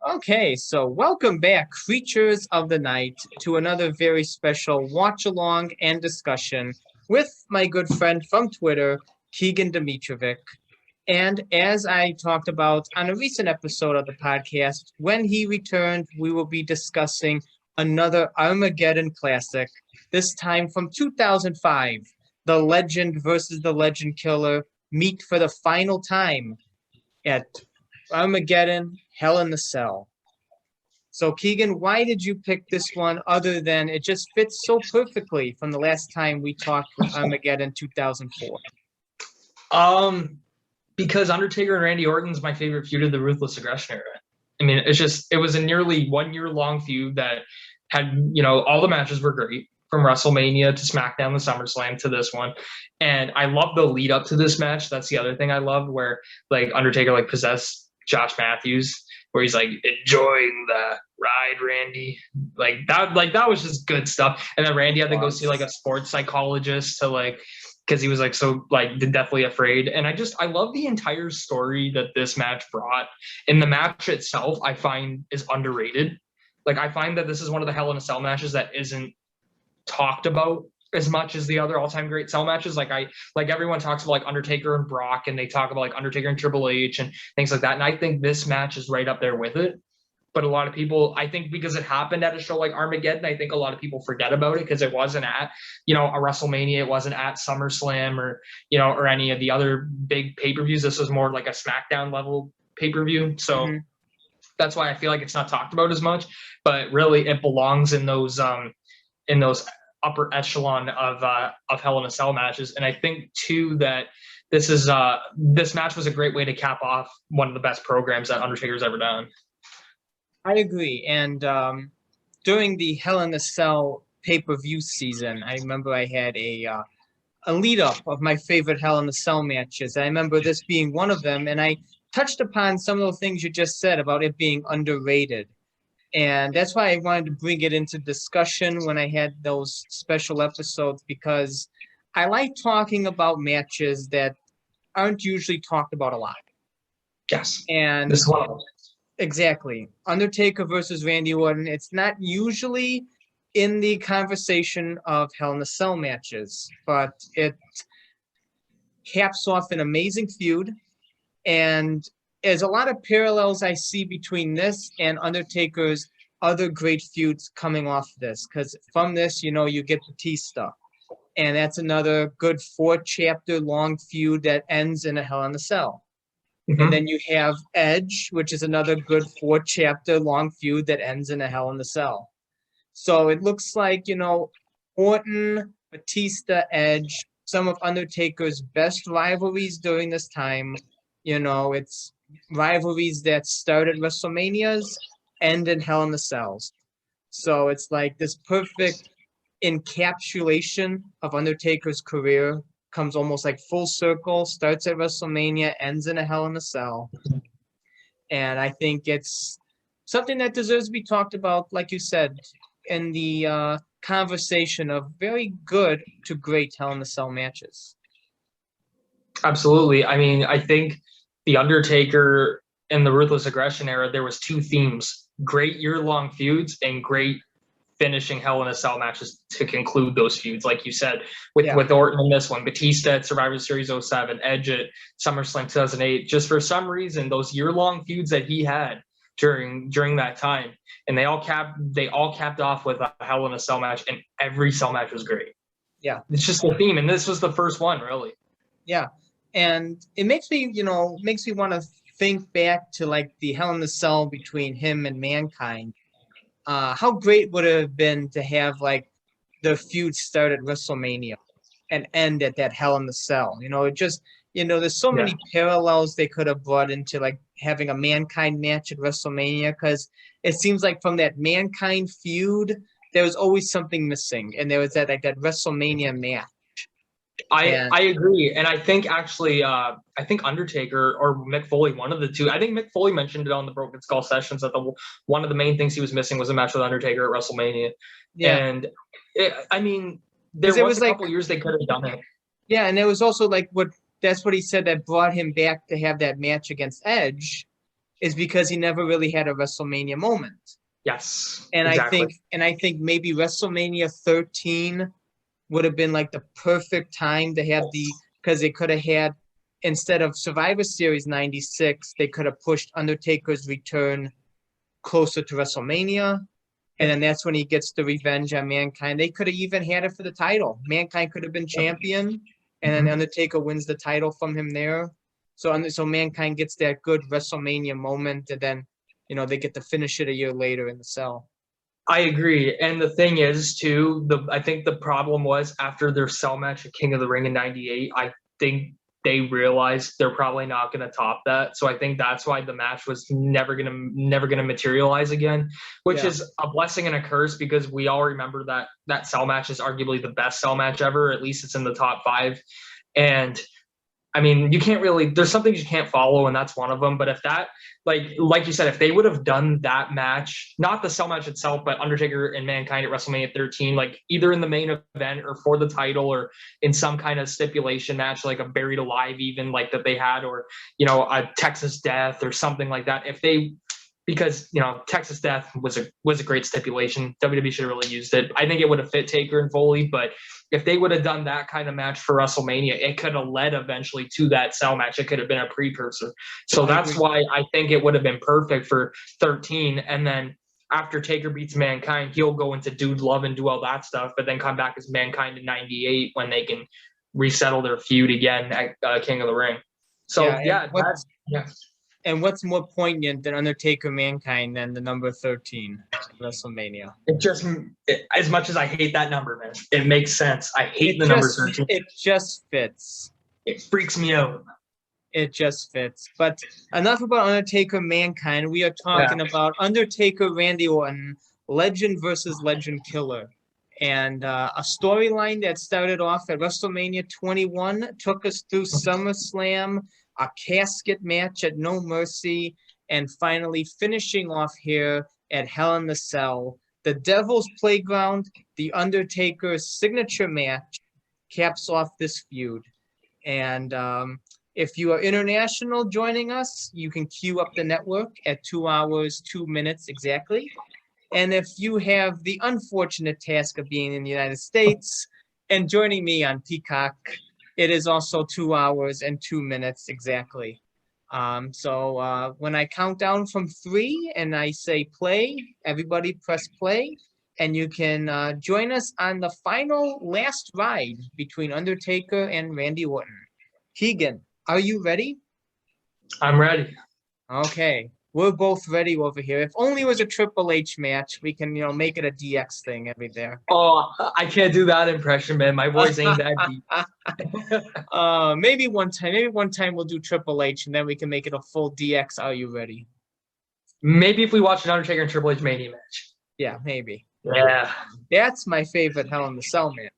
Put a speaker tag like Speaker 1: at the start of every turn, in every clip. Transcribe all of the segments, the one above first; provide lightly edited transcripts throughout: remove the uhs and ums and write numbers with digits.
Speaker 1: Okay, so welcome back, creatures of the night, to another very special watch along and discussion with my good friend from Twitter, Keegan Dimitrijevic. And as I talked about on a recent episode of the podcast, when he returned, we will be discussing another Armageddon classic, this time from 2005. The Legend versus the Legend Killer meet for the final time at Armageddon, Hell in the Cell. So, Keegan, why did you pick this one other than it just fits so perfectly from the last time we talked with Armageddon 2004?
Speaker 2: Because Undertaker and Randy Orton's my favorite feud of the Ruthless Aggression era. I mean, it was a nearly 1 year long feud that had, all the matches were great from WrestleMania to SmackDown to SummerSlam to this one. And I love the lead up to this match. That's the other thing I loved, where like Undertaker like possessed Josh Matthews, where he's like enjoying the ride, Randy. That was just good stuff. And then Randy had to go see like a sports psychologist to like, because he was like so like deathly afraid. And I love the entire story that this match brought. And the match itself, I find, is underrated. Like, I find that this is one of the Hell in a Cell matches that isn't talked about as much as the other all-time great cell matches. Like everyone talks about like Undertaker and Brock, and they talk about like Undertaker and Triple H and things like that. And I think this match is right up there with it. But a lot of people, I think because it happened at a show like Armageddon, I think a lot of people forget about it because it wasn't at, a WrestleMania, it wasn't at SummerSlam or any of the other big pay-per-views. This was more like a SmackDown level pay-per-view. So that's why I feel like it's not talked about as much, but really it belongs in those upper echelon of Hell in a Cell matches. And I think too that this match was a great way to cap off one of the best programs that Undertaker's ever done.
Speaker 1: I agree. And during the Hell in a Cell pay-per-view season, I remember I had a lead up of my favorite Hell in a Cell matches. I remember this being one of them, and I touched upon some of the things you just said about it being underrated. And that's why I wanted to bring it into discussion when I had those special episodes, because I like talking about matches that aren't usually talked about a lot.
Speaker 2: Yes.
Speaker 1: And
Speaker 2: this one of those.
Speaker 1: Exactly. Undertaker versus Randy Orton. It's not usually in the conversation of Hell in a Cell matches, but it caps off an amazing feud. And there's a lot of parallels I see between this and Undertaker's other great feuds coming off this. Because from this, you get Batista. And that's another good 4-chapter long feud that ends in a Hell in a Cell. And then you have Edge, which is another good 4-chapter long feud that ends in a Hell in a Cell. So it looks like, Orton, Batista, Edge, some of Undertaker's best rivalries during this time. It's rivalries that started WrestleManias, end in Hell in a Cells. So it's like this perfect encapsulation of Undertaker's career. Comes almost like full circle, starts at WrestleMania, ends in a Hell in a Cell. And I think it's something that deserves to be talked about, like you said, in the conversation of very good to great Hell in a Cell matches.
Speaker 2: Absolutely. I mean, I think The Undertaker in the Ruthless Aggression era, there was 2 themes: great year-long feuds and great finishing Hell in a Cell matches to conclude those feuds, like you said, with Orton in this one, Batista at Survivor Series 07, Edge at SummerSlam 2008. Just for some reason, those year-long feuds that he had during that time, and they all capped off with a Hell in a Cell match, and every Cell match was great.
Speaker 1: Yeah,
Speaker 2: it's just the theme, and this was the first one, really.
Speaker 1: Yeah, and it makes me want to think back to like the Hell in a Cell between him and Mankind. How great would it have been to have like the feud start at WrestleMania and end at that Hell in the Cell? There's so many parallels they could have brought into like having a Mankind match at WrestleMania, because it seems like from that Mankind feud, there was always something missing. And there was that WrestleMania match.
Speaker 2: I agree. And I think actually, I think Undertaker or Mick Foley, one of the two, I think Mick Foley mentioned it on the Broken Skull sessions that one of the main things he was missing was a match with Undertaker at WrestleMania. Yeah. And there was a couple years they could have done it.
Speaker 1: Yeah. And it was also like that's what he said that brought him back to have that match against Edge. is because he never really had a WrestleMania moment.
Speaker 2: Yes,
Speaker 1: And
Speaker 2: exactly.
Speaker 1: I think maybe WrestleMania 13 would have been like the perfect time to have because they could have had, instead of Survivor Series 96, they could have pushed Undertaker's return closer to WrestleMania. And then that's when he gets the revenge on Mankind. They could have even had it for the title. Mankind could have been champion, and then Undertaker wins the title from him there. So Mankind gets that good WrestleMania moment, and then, they get to finish it a year later in the cell.
Speaker 2: I agree. And the thing is, too, I think the problem was after their cell match at King of the Ring in '98, I think they realized they're probably not going to top that. So I think that's why the match was never gonna materialize again, which is a blessing and a curse, because we all remember that cell match is arguably the best cell match ever. At least it's in the top 5. And I mean, you can't really, there's some things you can't follow, and that's one of them. But if that, like you said, if they would have done that match, not the cell match itself, but Undertaker and Mankind at WrestleMania 13, like either in the main event or for the title or in some kind of stipulation match, like a Buried Alive even, like that they had, or, a Texas Death or something like that. Because Texas Death was a great stipulation. WWE should have really used it. I think it would have fit Taker and Foley, but if they would have done that kind of match for WrestleMania, it could have led eventually to that cell match. It could have been a precursor. So that's why I think it would have been perfect for 13. And then after Taker beats Mankind, he'll go into Dude Love and do all that stuff, but then come back as Mankind in '98 when they can resettle their feud again at King of the Ring. So
Speaker 1: And what's more poignant than Undertaker Mankind than the number 13 WrestleMania?
Speaker 2: As much as I hate that number, man, it makes sense. I hate the number 13.
Speaker 1: It just fits.
Speaker 2: It freaks me out.
Speaker 1: It just fits. But enough about Undertaker Mankind. We are talking about Undertaker Randy Orton, legend versus legend killer. And a storyline that started off at WrestleMania 21, took us through SummerSlam, a casket match at No Mercy, and finally finishing off here at Hell in the Cell. The Devil's Playground, The Undertaker's signature match, caps off this feud. And if you are international joining us, you can queue up the network at 2 hours, 2 minutes exactly. And if you have the unfortunate task of being in the United States and joining me on Peacock, it is also 2 hours and 2 minutes exactly. So when I count down from 3 and I say play, everybody press play, and you can join us on the final last ride between Undertaker and Randy Orton. Keegan, are you ready?
Speaker 2: I'm ready.
Speaker 1: Okay. We're both ready over here. If only it was a Triple H match, we can, make it a DX thing every there.
Speaker 2: Oh, I can't do that impression, man. My voice ain't that deep.
Speaker 1: Maybe one time we'll do Triple H, and then we can make it a full DX. Are you ready?
Speaker 2: Maybe if we watch an Undertaker and Triple H Mania match.
Speaker 1: Yeah, maybe.
Speaker 2: Yeah.
Speaker 1: That's my favorite Hell in the Cell match.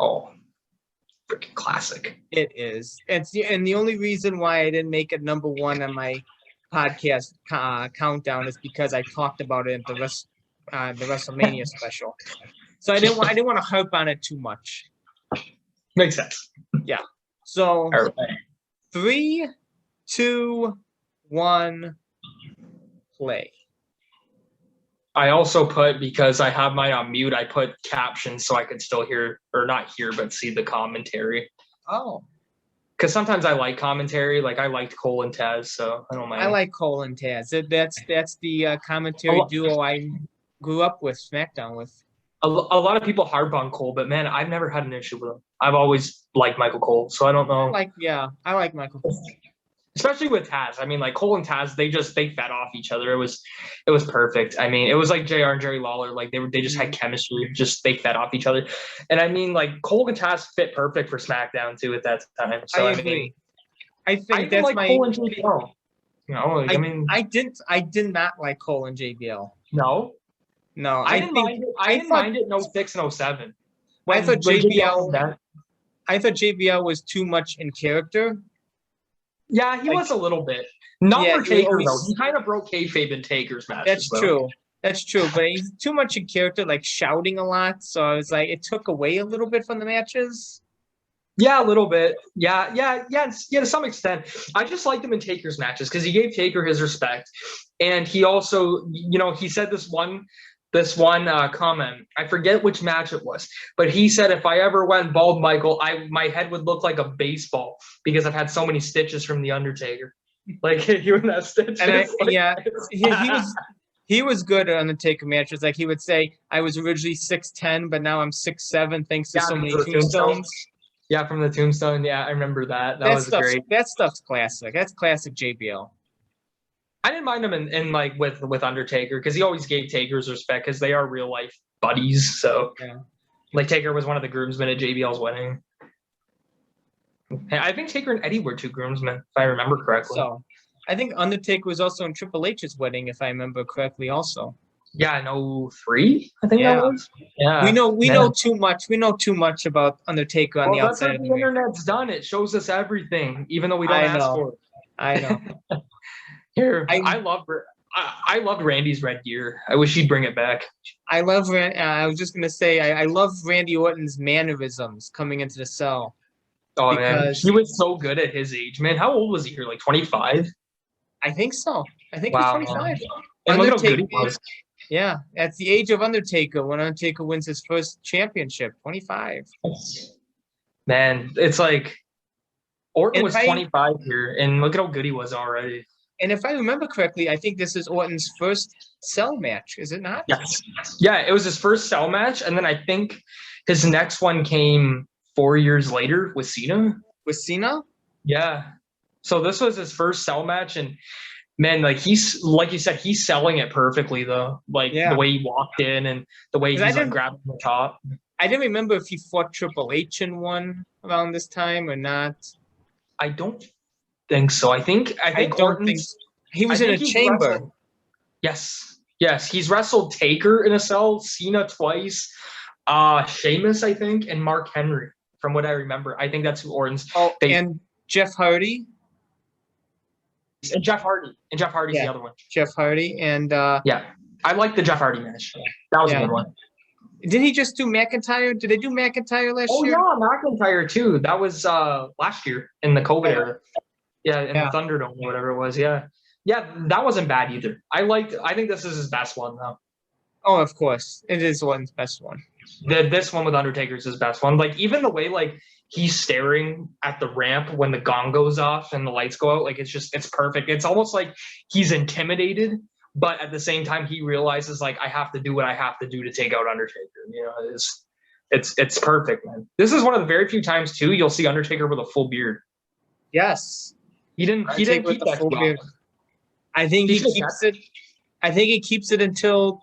Speaker 2: Oh, freaking classic.
Speaker 1: It is. And the only reason why I didn't make it number 1 on my podcast countdown is because I talked about it at the WrestleMania special. So I didn't want to harp on it too much.
Speaker 2: Makes sense.
Speaker 1: Yeah. So
Speaker 2: right.
Speaker 1: 3, 2, 1, play.
Speaker 2: I also put, because I have mine on mute, I put captions so I could still hear, or not hear, but see the commentary.
Speaker 1: Oh.
Speaker 2: Because sometimes I like commentary. Like I liked Cole and Taz, so I don't mind.
Speaker 1: I like Cole and Taz. That's the commentary duo I grew up with, SmackDown with.
Speaker 2: A lot of people harp on Cole, but man, I've never had an issue with him. I've always liked Michael Cole, so I don't know.
Speaker 1: I like Michael Cole.
Speaker 2: Especially with Taz. I mean, like Cole and Taz, they fed off each other. It was perfect. I mean, it was like JR and Jerry Lawler. Like they just had chemistry. They fed off each other. And I mean, like Cole and Taz fit perfect for SmackDown too at that time. So I mean,
Speaker 1: I think that's
Speaker 2: like Cole and JBL.
Speaker 1: I did not like Cole and JBL.
Speaker 2: No. I didn't mind it in 06 and 07.
Speaker 1: I thought JBL was too much in character.
Speaker 2: Yeah, he was a little bit. Not for Taker, though. He kind of broke kayfabe in Taker's matches.
Speaker 1: That's true. But he's too much in character, like shouting a lot. So I was like, it took away a little bit from the matches.
Speaker 2: Yeah, a little bit. Yeah, to some extent. I just liked him in Taker's matches because he gave Taker his respect, and he also, he said this one comment. I forget which match it was, but he said if I ever went bald, Michael, my head would look like a baseball because I've had so many stitches from the Undertaker. Like you and that stitches.
Speaker 1: And
Speaker 2: like,
Speaker 1: he was good at Undertaker matches. Like he would say, I was originally 6'10", but now I'm 6'7", thanks to so many tombstones.
Speaker 2: Yeah, from the tombstone. Yeah, I remember that. That was great.
Speaker 1: That stuff's classic. That's classic JBL.
Speaker 2: I didn't mind him in like with Undertaker because he always gave Taker's respect because they are real life buddies. So like Taker was one of the groomsmen at JBL's wedding. And I think Taker and Eddie were two groomsmen, if I remember correctly.
Speaker 1: So I think Undertaker was also in Triple H's wedding, if I remember correctly, also.
Speaker 2: Yeah, in 03, I think that was. Yeah.
Speaker 1: We know too much. We know too much about Undertaker on the outside of the ring.
Speaker 2: Internet's done. It shows us everything, even though we don't ask for it.
Speaker 1: I know.
Speaker 2: Here, I loved Randy's red gear. I wish he'd bring it back.
Speaker 1: I was just gonna say I love Randy Orton's mannerisms coming into the cell.
Speaker 2: Oh man, he was so good at his age, man. How old was he here? Like 25?
Speaker 1: I think so. I think he's 25.
Speaker 2: And look how good he was.
Speaker 1: Yeah, at the age of Undertaker, when Undertaker wins his first championship, 25.
Speaker 2: Man, it's like Orton was 25 here, and look at how good he was already.
Speaker 1: And if I remember correctly, I think this is Orton's first cell match, is it not?
Speaker 2: Yes. Yeah, it was his first cell match, and then I think his next one came 4 years later with Cena.
Speaker 1: With Cena?
Speaker 2: Yeah. So this was his first cell match, and man, like he's like you said, he's selling it perfectly though. Like the way he walked in and the way he's like grabbing the top.
Speaker 1: I didn't remember if he fought Triple H in one around this time or not.
Speaker 2: I don't think so. I think
Speaker 1: he was in a chamber.
Speaker 2: Yes. He's wrestled Taker in a cell, Cena twice, Sheamus, I think, and Mark Henry, from what I remember. I think that's who Orton's.
Speaker 1: Oh, and Jeff Hardy.
Speaker 2: And Jeff Hardy's the other one.
Speaker 1: Jeff Hardy and
Speaker 2: I like the Jeff Hardy match. That was a good one.
Speaker 1: Did he just do McIntyre? Did they do McIntyre last year?
Speaker 2: Oh yeah, McIntyre too. That was last year in the COVID era. Yeah, in the Thunderdome or whatever it was. Yeah, that wasn't bad either. I think this is his best one though.
Speaker 1: Oh, of course, it is Orton's best one.
Speaker 2: This one with Undertaker is his best one. Like even the way like he's staring at the ramp when the gong goes off and the lights go out, like it's perfect. It's almost like he's intimidated, but at the same time he realizes like I have to do what I have to do to take out Undertaker. You know, it's perfect, man. This is one of the very few times too you'll see Undertaker with a full beard.
Speaker 1: Yes.
Speaker 2: He didn't keep that full beard.
Speaker 1: I think he keeps it. I think he keeps it until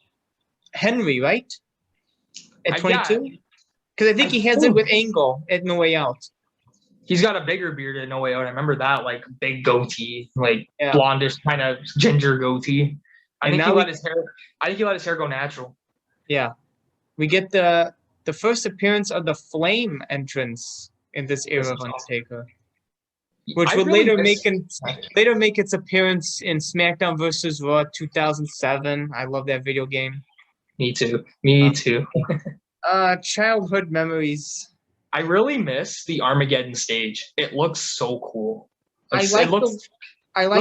Speaker 1: Henry, right? At 22? Because I think he has it with Angle at No Way Out.
Speaker 2: He's got a bigger beard at No Way Out. I remember that, like big goatee, like blondish kind of ginger goatee. I think he let his hair go natural. Yeah.
Speaker 1: We get the first appearance of the Flame entrance in this era of Undertaker. Which would later make its appearance in SmackDown vs. Raw 2007. I love that video game.
Speaker 2: Me too.
Speaker 1: Childhood memories.
Speaker 2: I really miss the Armageddon stage. It looks so cool.
Speaker 1: I like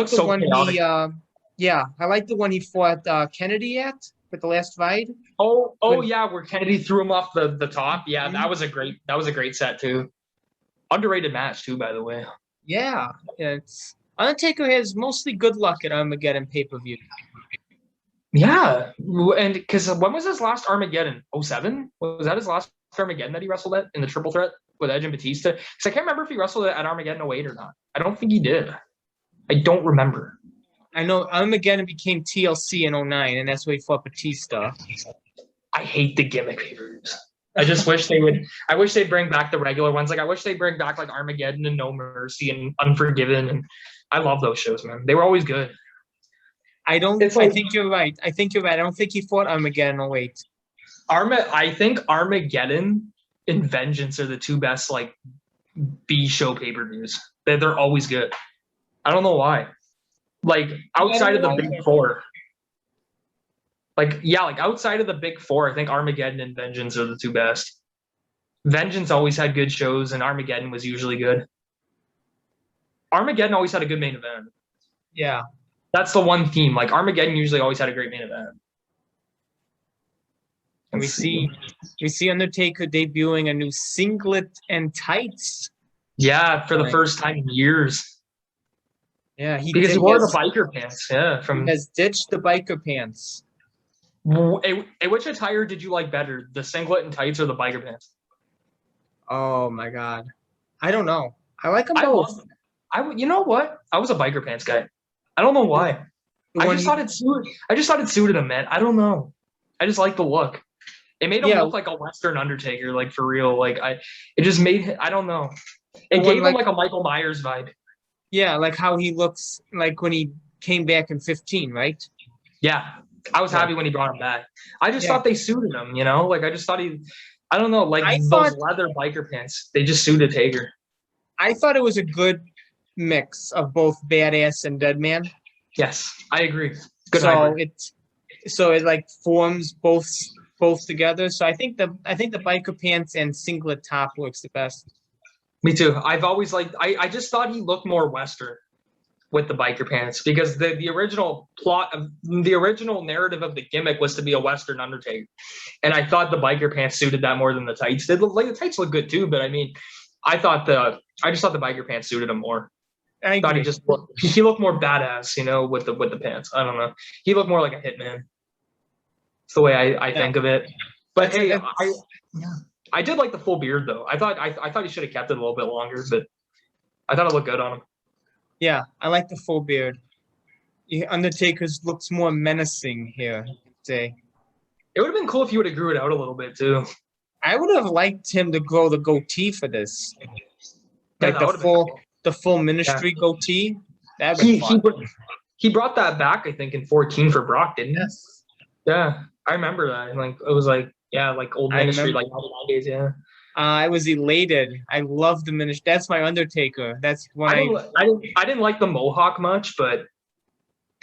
Speaker 1: the one he fought Kennedy at with the last fight.
Speaker 2: Where Kennedy threw him off the top. Yeah, that was a great set too. Underrated match too, by the way.
Speaker 1: Yeah, it's Undertaker has mostly good luck at Armageddon pay-per-view.
Speaker 2: Yeah, and because when was his last Armageddon? 07? Was that his last Armageddon that he wrestled at in the triple threat with Edge and Batista? Because I can't remember if he wrestled at Armageddon 08 or not. I don't think he did. I don't remember.
Speaker 1: I know Armageddon became TLC in 09, and that's where he fought Batista.
Speaker 2: I hate the gimmick pay-per-views. I just wish they would. I wish they'd bring back the regular ones. Like I wish they'd bring back like Armageddon and No Mercy and Unforgiven. And I love those shows, man. They were always good.
Speaker 1: I think you're right. I don't think he fought Armageddon 08.
Speaker 2: I think Armageddon and Vengeance are the two best like B show pay-per-views. They're always good. I don't know why. Like outside of the big four. Like outside of the big four, I think Armageddon and Vengeance are the two best. Vengeance always had good shows, and Armageddon was usually good. Armageddon always had a good main event.
Speaker 1: Yeah.
Speaker 2: That's the one theme. Like Armageddon usually always had a great main event.
Speaker 1: And we see Undertaker debuting a new singlet and tights.
Speaker 2: Yeah, for the first time in years.
Speaker 1: Yeah,
Speaker 2: because he wore the biker pants. Yeah,
Speaker 1: he has ditched the biker pants.
Speaker 2: Which attire did you like better, the singlet and tights or the biker pants?
Speaker 1: Oh my god, I don't know. I like them both.
Speaker 2: You know what? I was a biker pants guy. I don't know why. I just thought it suited him, man. I don't know. I just like the look. It made him look like a Western Undertaker, like for real. Like it just made. I don't know. It gave him like a Michael Myers vibe.
Speaker 1: Yeah, like how he looks like when he came back in 15, right?
Speaker 2: Yeah, I was happy when he brought him back. I just thought they suited him, you know? Like I just thought I don't know, like those leather biker pants, they just suited Taker.
Speaker 1: I thought it was a good mix of both badass and Deadman.
Speaker 2: Yes, I agree. Good hybrid.
Speaker 1: So it like forms both together. So I think the biker pants and singlet top looks the best.
Speaker 2: Me too. I've always liked. I just thought he looked more Western with the biker pants because the original plot of the original narrative of the gimmick was to be a Western Undertaker, and I thought the biker pants suited that more than the tights did. Like the tights look good too, but I mean, I just thought the biker pants suited him more. I thought he looked more badass, you know, with the pants. I don't know. He looked more like a hitman. It's the way I think of it. But hey, I did like the full beard though. I thought he should have kept it a little bit longer, but I thought it looked good on him.
Speaker 1: Yeah, I like the full beard. Undertaker's looks more menacing here today. It
Speaker 2: would have been cool if he would have grew it out a little bit too.
Speaker 1: I would have liked him to grow the goatee for this. Like the full ministry goatee. That'd be fun.
Speaker 2: He brought that back, I think, in 14 for Brock, didn't he?
Speaker 1: Yes.
Speaker 2: Yeah, I remember that. And like it was like old ministry, like 99 days. Yeah.
Speaker 1: I was elated. I love the ministry. That's my Undertaker. That's when
Speaker 2: I didn't like the Mohawk much, but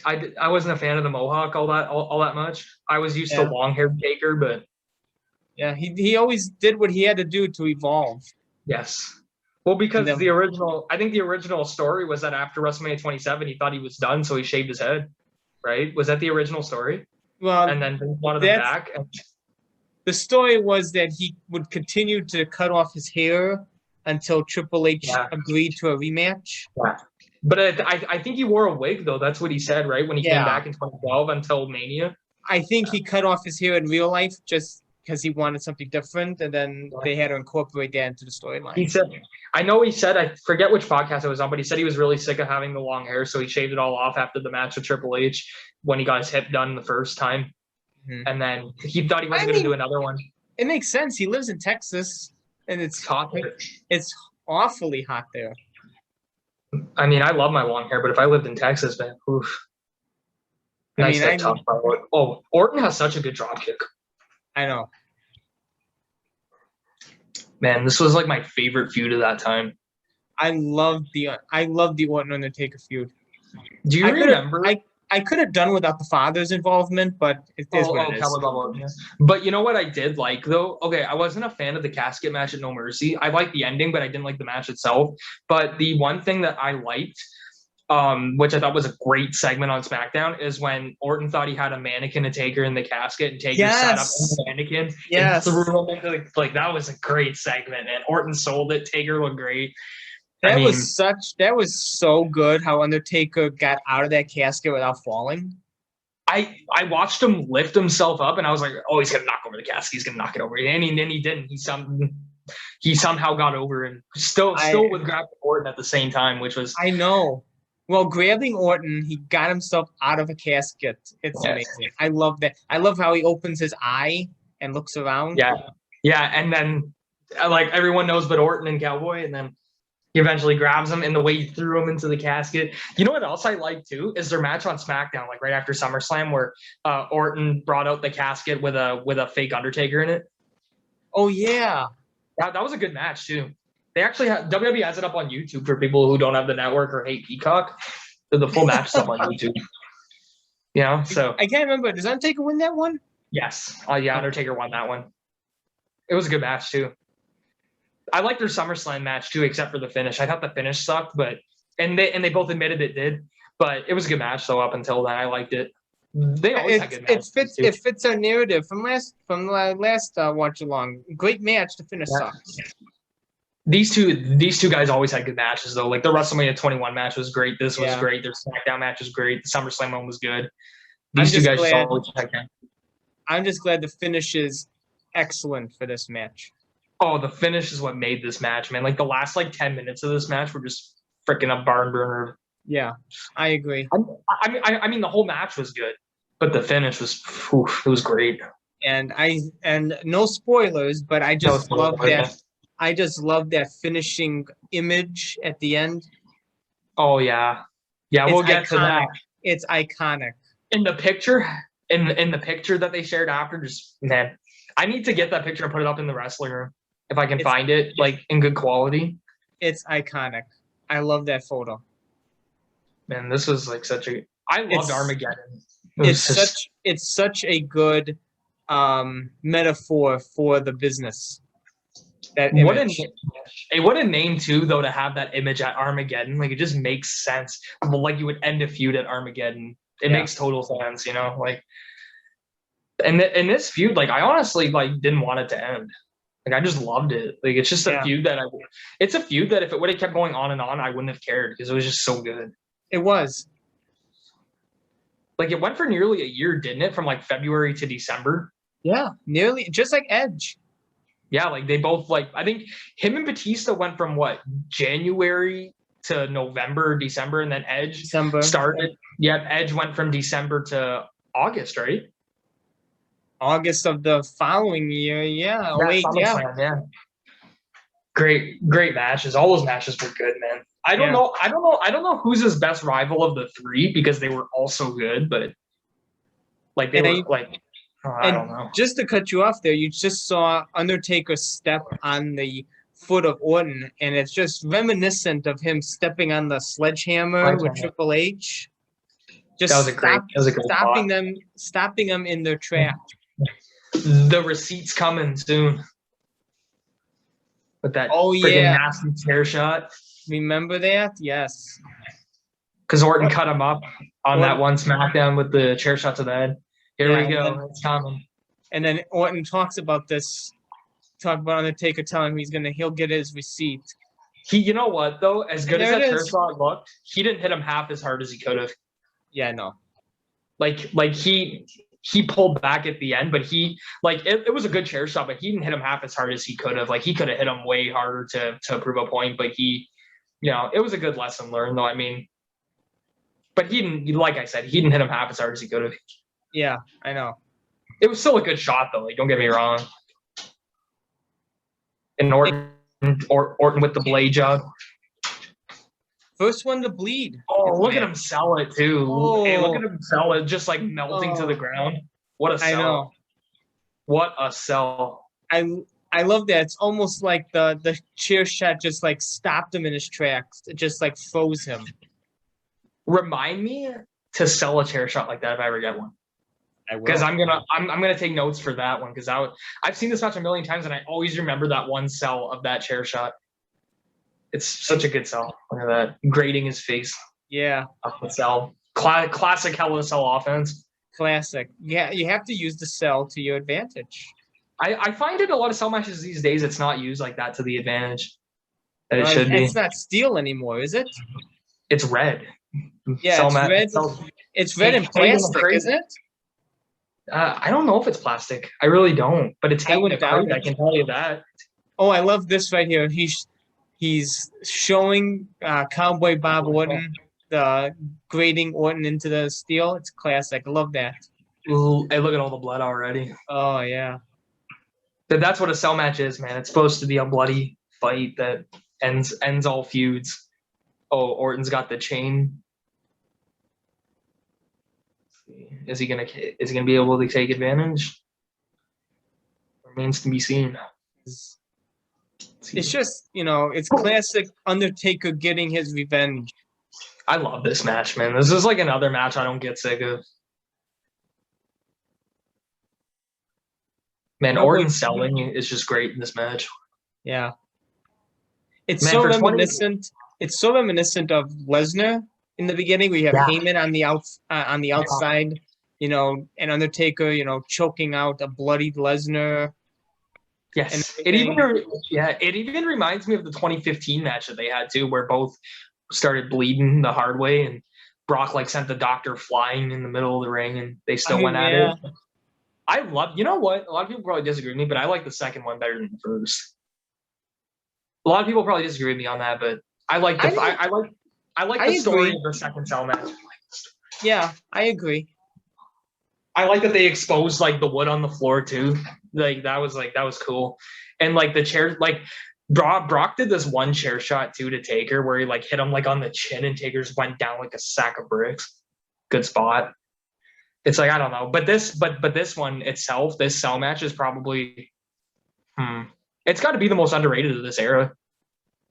Speaker 2: I wasn't a fan of the Mohawk all that much. I was used to long-haired Taker, but
Speaker 1: yeah, he always did what he had to do to evolve.
Speaker 2: Yes. Well, because I think the original story was that after WrestleMania 27, he thought he was done, so he shaved his head. Right? Was that the original story?
Speaker 1: Well,
Speaker 2: and then wanted him back.
Speaker 1: The story was that he would continue to cut off his hair until Triple H agreed to a rematch.
Speaker 2: Yeah. But I think he wore a wig, though. That's what he said, right? When he came back in 2012 until Mania.
Speaker 1: I think he cut off his hair in real life just because he wanted something different, and then they had to incorporate that into the storyline.
Speaker 2: He said, I forget which podcast it was on, but he said he was really sick of having the long hair, so he shaved it all off after the match with Triple H when he got his hip done the first time. Mm-hmm. And then he thought he wasn't going to do another one.
Speaker 1: It makes sense. He lives in Texas, and it's hot there. It's awfully hot there.
Speaker 2: I mean, I love my long hair, but if I lived in Texas, man, oof. Orton has such a good drop kick.
Speaker 1: I know.
Speaker 2: Man, this was like my favorite feud of that time.
Speaker 1: I love the Orton Undertaker feud.
Speaker 2: Do you remember?
Speaker 1: I could have done without the father's involvement, but it is what it is.
Speaker 2: But you know what I did like though? Okay, I wasn't a fan of the casket match at No Mercy. I liked the ending, but I didn't like the match itself. But the one thing that I liked, which I thought was a great segment on SmackDown, is when Orton thought he had a mannequin to Taker in the casket, and Taker sat up in the mannequin and threw him into that was a great segment, and Orton sold it. Taker looked great.
Speaker 1: That was so good how Undertaker got out of that casket without falling.
Speaker 2: I watched him lift himself up, and I was like, oh, he's gonna knock over the casket. He's gonna knock it over, and he didn't. He somehow got over and still with grabbing Orton at the same time, which was
Speaker 1: I know. Well, grabbing Orton, he got himself out of a casket. It's amazing. I love that. I love how he opens his eye and looks around.
Speaker 2: Yeah, and then like everyone knows but Orton and Cowboy, and then he eventually grabs him, and the way he threw him into the casket. You know what else I like too is their match on SmackDown, like right after SummerSlam, where Orton brought out the casket with a fake Undertaker in it.
Speaker 1: Oh yeah,
Speaker 2: that was a good match too. They actually WWE has it up on YouTube for people who don't have the network or hate Peacock. The full match is up on YouTube. You know, so
Speaker 1: I can't remember. Does Undertaker win that one?
Speaker 2: Yes. Undertaker won that one. It was a good match too. I liked their SummerSlam match too, except for the finish. I thought the finish sucked, but and they both admitted it did. But it was a good match. So up until then, I liked it. They always had good matches.
Speaker 1: It fits our narrative from the last watch along. Great match. The finish sucks.
Speaker 2: These two guys always had good matches though. Like the WrestleMania 21 match was great. This was great. Their SmackDown match was great. The SummerSlam one was good. These two guys always had good.
Speaker 1: I'm just glad the finish is excellent for this match.
Speaker 2: Oh, the finish is what made this match, man. Like the last 10 minutes of this match were just freaking a barn burner.
Speaker 1: Yeah, I agree.
Speaker 2: I mean, the whole match was good, but the finish was, it was great.
Speaker 1: And no spoilers, but I just love that. I just love that finishing image at the end.
Speaker 2: Oh yeah, we'll get to that.
Speaker 1: It's iconic.
Speaker 2: In the picture, in the picture that they shared after, just man, I need to get that picture and put it up in the wrestling room if I can find it in good quality.
Speaker 1: It's iconic. I love that photo.
Speaker 2: Man, this was such a. I loved Armageddon.
Speaker 1: It's such a good metaphor for the business. That image.
Speaker 2: What a name too, though, to have that image at Armageddon. It just makes sense. You would end a feud at Armageddon. It makes total sense, And in this feud, I honestly didn't want it to end. I just loved it. It's just a feud that it's a feud that if it would have kept going on and on, I wouldn't have cared because it was just so good.
Speaker 1: It was.
Speaker 2: It went for nearly a year, didn't it? From February to December.
Speaker 1: Yeah, nearly, just like Edge.
Speaker 2: Yeah, they both I think him and Batista went from January to November, December, and then Edge started. Yeah, Edge went from December to August, right?
Speaker 1: August of the following year, yeah.
Speaker 2: Yeah. Great matches. All those matches were good, man. I don't know who's his best rival of the three because they were all so good, but I don't know.
Speaker 1: Just to cut you off there, you just saw Undertaker step on the foot of Orton, and it's just reminiscent of him stepping on the sledgehammer with Triple H. Just stopping them in their track.
Speaker 2: The receipts coming soon. With that nasty chair shot.
Speaker 1: Remember that? Yes.
Speaker 2: Because Orton cut him up on that one SmackDown with the chair shot to the head. Here we go. It's coming.
Speaker 1: And then Orton talks about Undertaker telling him he'll get his receipt.
Speaker 2: You know what though? As good as that chair shot looked, he didn't hit him half as hard as he could have.
Speaker 1: Yeah, no.
Speaker 2: He pulled back at the end, but it was a good chair shot, but he didn't hit him half as hard as he could have. He could have hit him way harder to prove a point, but it was a good lesson learned though. I mean, but he didn't, like I said, he didn't hit him half as hard as he could have.
Speaker 1: Yeah, I know.
Speaker 2: It was still a good shot though. Don't get me wrong. And Orton with the blade job.
Speaker 1: First one to bleed.
Speaker 2: Oh, look at him sell it too. Oh. Hey, look at him sell it, just melting to the ground. What a sell! I know. What a sell!
Speaker 1: I love that. It's almost like the chair shot just stopped him in his tracks. It just froze him.
Speaker 2: Remind me to sell a chair shot like that if I ever get one. I will. Because I'm gonna take notes for that one because I've seen this match a million times and I always remember that one sell of that chair shot. It's such a good sell. Look at that. Grating his face.
Speaker 1: Yeah.
Speaker 2: Off the sell. Classic Hell in a Cell offense.
Speaker 1: Classic. Yeah, you have to use the sell to your advantage.
Speaker 2: I find in a lot of cell matches these days it's not used like that to the advantage that it should be.
Speaker 1: It's not steel anymore, is it?
Speaker 2: It's red.
Speaker 1: Yeah, it's red and plastic, isn't it?
Speaker 2: I don't know if it's plastic. I really don't. But it's hanging crate, I can tell you that.
Speaker 1: Oh, I love this right here. He's showing Cowboy Bob Orton the grating Orton into the steel. It's classic. I love that.
Speaker 2: Ooh, hey, look at all the blood already.
Speaker 1: Oh, yeah.
Speaker 2: But that's what a cell match is, man. It's supposed to be a bloody fight that ends all feuds. Oh, Orton's got the chain. Is he gonna be able to take advantage? Remains to be seen.
Speaker 1: It's just, it's classic Undertaker getting his revenge.
Speaker 2: I love this match, man. This is another match I don't get sick of. Man, Orton selling is just great in this match.
Speaker 1: Yeah. It's
Speaker 2: Man,
Speaker 1: so
Speaker 2: for 20,
Speaker 1: reminiscent. It's so reminiscent of Lesnar in the beginning. We have
Speaker 2: yeah,
Speaker 1: Heyman on the outside, and Undertaker, choking out a bloodied Lesnar and
Speaker 2: yes.
Speaker 1: everything.
Speaker 2: It even reminds me of the 2015 match that they had too, where both started bleeding the hard way, and Brock like sent the doctor flying in the middle of the ring, and they still went at
Speaker 1: Yeah.
Speaker 2: it. I love. You know what? A lot of people probably disagree with me, but I like the second one better than the first. A lot of people probably disagree with me on that, but I like the I like the story
Speaker 1: agree.
Speaker 2: of the second cell match.
Speaker 1: Yeah, I agree.
Speaker 2: I like that they exposed like the wood on the floor too. That was cool. And like the chair, like Brock did this one chair shot too to Taker where he like hit him like on the chin and Taker just went down like a sack of bricks. Good spot. It's like I don't know, but this one itself, this cell match is probably it's got to be the most underrated of this era.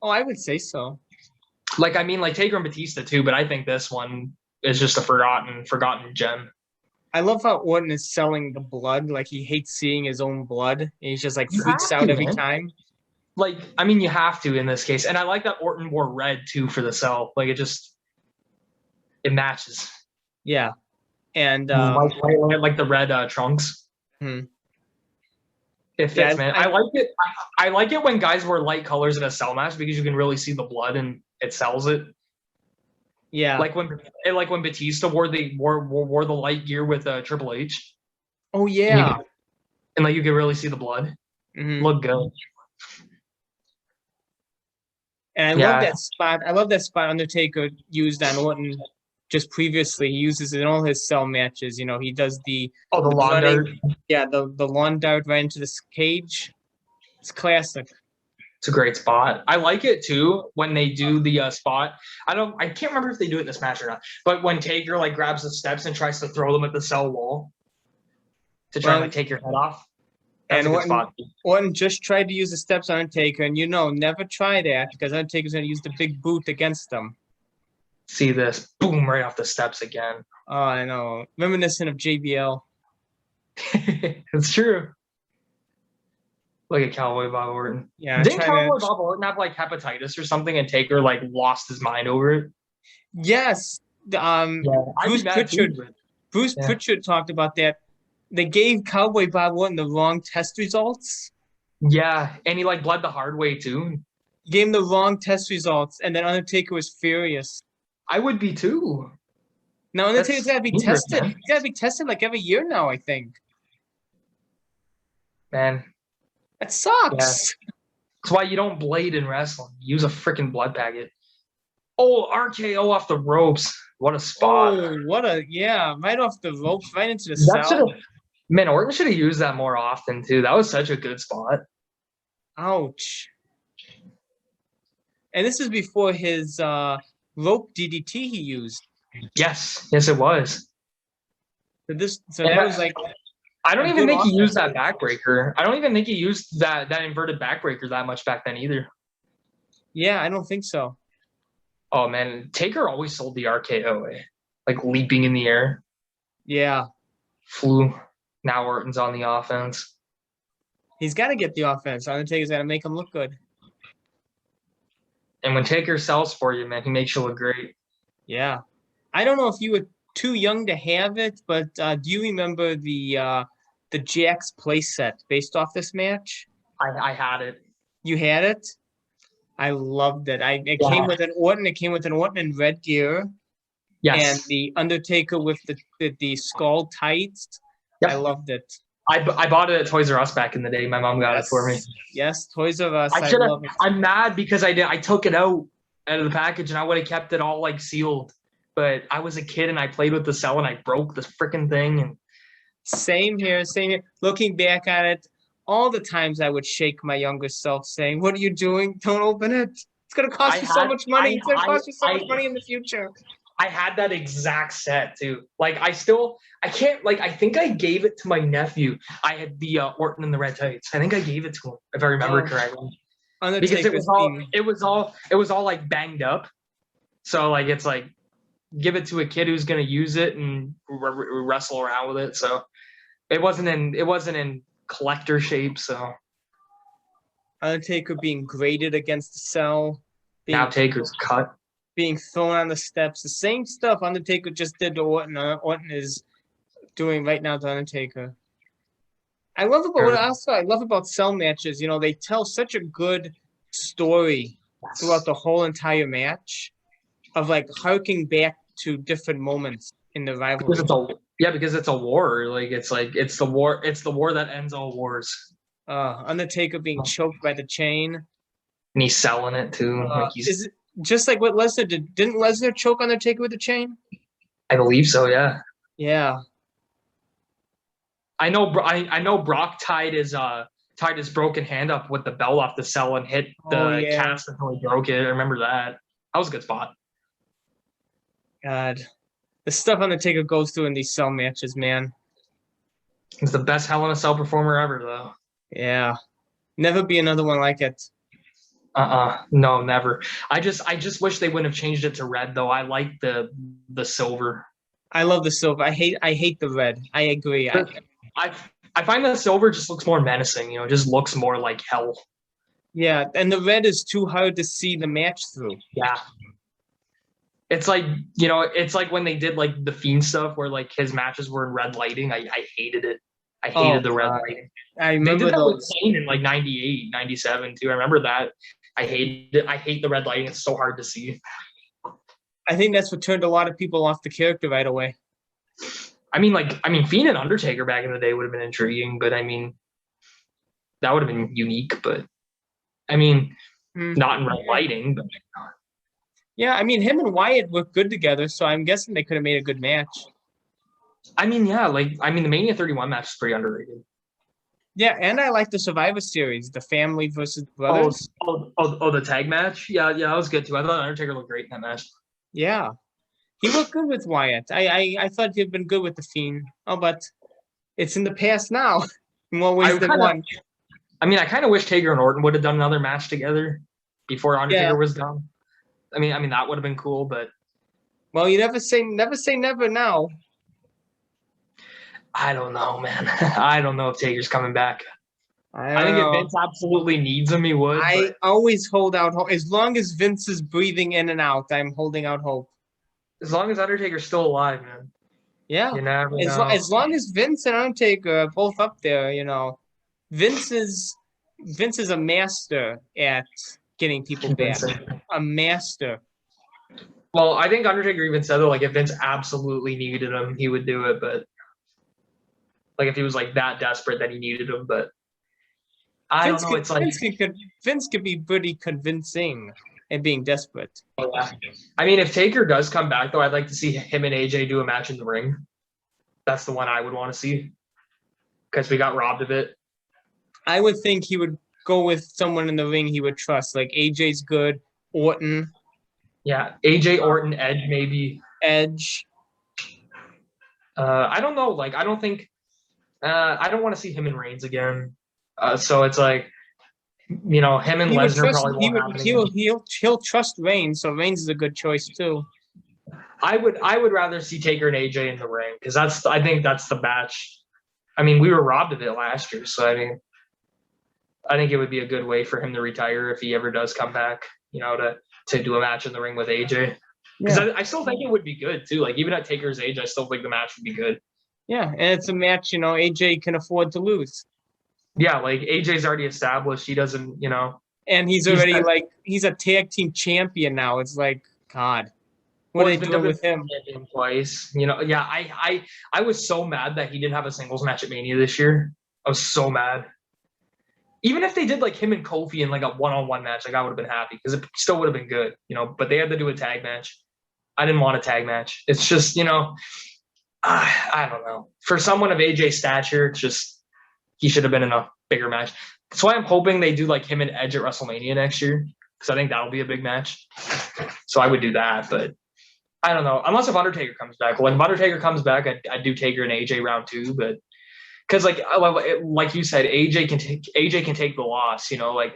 Speaker 1: Oh, I would say so.
Speaker 2: Like I mean, like Taker and Batista too, but I think this one is just a forgotten gem.
Speaker 1: I love how Orton is selling the blood. Like he hates seeing his own blood. And he's just like freaks out every time.
Speaker 2: Like, I mean, you have to in this case. And I like that Orton wore red too for the cell. Like it matches.
Speaker 1: Yeah. And
Speaker 2: like the red trunks. It fits, man. I like it. I like it when guys wear light colors in a cell match because you can really see the blood and it sells it.
Speaker 1: Yeah,
Speaker 2: like when Batista wore the light gear with Triple H.
Speaker 1: Oh yeah,
Speaker 2: and like you could really see the blood. Look good.
Speaker 1: And I love that spot. I love that spot Undertaker used on Orton just previously. He uses it in all his cell matches. He does the
Speaker 2: lawn dart.
Speaker 1: Yeah, the lawn dart right into this cage. It's classic.
Speaker 2: It's a great spot. I like it too when they do the spot. I can't remember if they do it in this match or not. But when Taker like grabs the steps and tries to throw them at the cell wall to try to take your head off. That's a good spot.
Speaker 1: Orton just tried to use the steps on Undertaker, and never try that because Undertaker's going to use the big boot against them.
Speaker 2: See this? Boom, right off the steps again.
Speaker 1: Oh, I know. Reminiscent of JBL.
Speaker 2: It's true. Like a Cowboy Bob Orton.
Speaker 1: Yeah.
Speaker 2: Didn't Cowboy Bob Orton have like hepatitis or something and Taker like lost his mind over it?
Speaker 1: Yes. Bruce Pritchard talked about that. They gave Cowboy Bob Orton the wrong test results.
Speaker 2: Yeah, and he like bled the hard way too.
Speaker 1: He gave him the wrong test results, and then Undertaker was furious.
Speaker 2: I would be too.
Speaker 1: Now Undertaker's got to be tested. He's got to be tested like every year now, I think.
Speaker 2: Man.
Speaker 1: That sucks. Yeah.
Speaker 2: That's why you don't blade in wrestling. Use a freaking blood packet. Oh, RKO off the ropes. What a spot.
Speaker 1: Oh, right off the ropes, right into the cell.
Speaker 2: Man, Orton should have used that more often, too. That was such a good spot.
Speaker 1: Ouch. And this is before his rope DDT he used.
Speaker 2: Yes, it was.
Speaker 1: So that was like...
Speaker 2: I don't even think he used that backbreaker. I don't even think he used that inverted backbreaker that much back then either.
Speaker 1: Yeah, I don't think so.
Speaker 2: Oh, man. Taker always sold the RKO, like leaping in the air.
Speaker 1: Yeah.
Speaker 2: Flew. Now Orton's on the offense.
Speaker 1: He's got to get the offense. Undertaker's got to make him look good.
Speaker 2: And when Taker sells for you, man, he makes you look great.
Speaker 1: Yeah. I don't know if you were too young to have it, but do you remember the Jax playset based off this match?
Speaker 2: I had it.
Speaker 1: You had it? I loved it. It came with an Orton. It came with an Orton in red gear.
Speaker 2: Yes.
Speaker 1: And the Undertaker with the skull tights. Yep. I loved it.
Speaker 2: I bought it at Toys R Us back in the day. My mom got it for me.
Speaker 1: Yes, Toys R Us.
Speaker 2: I'm mad because I took it out of the package and I would have kept it all like sealed. But I was a kid and I played with the cell and I broke this freaking thing. And
Speaker 1: Same here. Looking back at it, all the times I would shake my younger self saying, "What are you doing? Don't open it. It's going to cost you so much money. It's going to cost you so much money in the future."
Speaker 2: I had that exact set too. Like I can't, like I think I gave it to my nephew. I had the Orton in the red tights. I think I gave it to him if I remember correctly. Because it was all like banged up. So like it's like give it to a kid who's gonna use it and wrestle around with it. So it wasn't in collector shape. So
Speaker 1: Undertaker being graded against the cell,
Speaker 2: Now Taker's cut.
Speaker 1: being thrown on the steps. The same stuff Undertaker just did to Orton. Orton is doing right now to Undertaker. I love about cell matches. You know, they tell such a good story throughout the whole entire match of like harking back to different moments in the rivalry.
Speaker 2: Because it's a war. It's the war that ends all wars.
Speaker 1: Undertaker being choked by the chain.
Speaker 2: And he's selling it too.
Speaker 1: Is it just like what Lesnar did? Didn't Lesnar choke Undertaker with the chain?
Speaker 2: I believe so, yeah.
Speaker 1: Yeah.
Speaker 2: I know Brock tied his broken hand up with the belt off the cell and hit the cast until he broke it. I remember that. That was a good spot.
Speaker 1: God. The stuff Undertaker goes through in these cell matches, man.
Speaker 2: He's the best Hell in a Cell performer ever, though.
Speaker 1: Yeah. Never be another one like it.
Speaker 2: No, never. I just wish they wouldn't have changed it to red, though. I like the silver.
Speaker 1: I love the silver. I hate the red. I agree.
Speaker 2: I find the silver just looks more menacing, you know, just looks more like hell.
Speaker 1: Yeah, and the red is too hard to see the match through.
Speaker 2: Yeah. It's like, you know, it's like when they did like the Fiend stuff where like his matches were in red lighting. I hated it. I hated the red lighting.
Speaker 1: I remember
Speaker 2: they did that
Speaker 1: those.
Speaker 2: with Kane in like 98, 97 too. I remember that. I hate it. I hate the red lighting. It's so hard to see.
Speaker 1: I think that's what turned a lot of people off the character right away.
Speaker 2: I mean, Fiend and Undertaker back in the day would have been intriguing, but I mean, that would have been unique. But I mean, not in red lighting. But
Speaker 1: yeah, I mean, him and Wyatt worked good together, so I'm guessing they could have made a good match.
Speaker 2: I mean, yeah, the Mania 31 match is pretty underrated.
Speaker 1: Yeah, and I like the Survivor Series, the family versus brothers.
Speaker 2: The tag match? Yeah, that was good too. I thought Undertaker looked great in that match.
Speaker 1: Yeah. He looked good with Wyatt. I thought he'd been good with the Fiend. Oh, but it's in the past now in more ways than one.
Speaker 2: I mean, I kind of wish Taker and Orton would have done another match together before Undertaker was done. I mean that would have been cool, but
Speaker 1: well, you never say never now.
Speaker 2: I don't know, man. I don't know if Taker's coming back.
Speaker 1: I
Speaker 2: think if Vince absolutely needs him, he would.
Speaker 1: I always hold out hope. As long as Vince is breathing in and out, I'm holding out hope. As
Speaker 2: long as Undertaker's still alive, man.
Speaker 1: Yeah.
Speaker 2: You never know.
Speaker 1: As long as Vince and Undertaker are both up there, you know, Vince is a master at getting people back. A master.
Speaker 2: Well, I think Undertaker even said that, like, if Vince absolutely needed him, he would do it. But like, if he was like that desperate that he needed him, but I don't know. It's like
Speaker 1: Vince could be pretty convincing and being desperate.
Speaker 2: Yeah. I mean, if Taker does come back, though, I'd like to see him and AJ do a match in the ring. That's the one I would want to see because we got robbed of it.
Speaker 1: I would think he would go with someone in the ring he would trust. Like AJ's good, Orton.
Speaker 2: Yeah, AJ, Orton, Edge, maybe.
Speaker 1: Edge.
Speaker 2: I don't know. Like, I don't think I don't want to see him in Reigns again. So it's like, you know, him and Lesnar probably won't happen.
Speaker 1: He'll trust Reigns, so Reigns is a good choice too.
Speaker 2: I would rather see Taker and AJ in the ring because I think that's the match. I mean, we were robbed of it last year, so I mean, I think it would be a good way for him to retire if he ever does come back. You know, to do a match in the ring with AJ. Because I still think it would be good too. Like even at Taker's age, I still think the match would be good.
Speaker 1: Yeah, and it's a match, you know, AJ can afford to lose.
Speaker 2: Yeah, like AJ's already established. He doesn't, you know.
Speaker 1: And he's already he's a tag team champion now. It's like, God, what are they doing with him?
Speaker 2: Twice, you know. Yeah, I was so mad that he didn't have a singles match at Mania this year. I was so mad. Even if they did like him and Kofi in like a one-on-one match, like I would have been happy because it still would have been good, you know. But they had to do a tag match. I didn't want a tag match. It's just, you know, I don't know. For someone of AJ's stature, it's just he should have been in a bigger match. That's why I'm hoping they do like him and Edge at WrestleMania next year because I think that'll be a big match. So I would do that, but I don't know. Unless if Undertaker comes back. Well, if Undertaker comes back, I'd do Taker and AJ round 2, but because like you said, AJ can take the loss. You know, like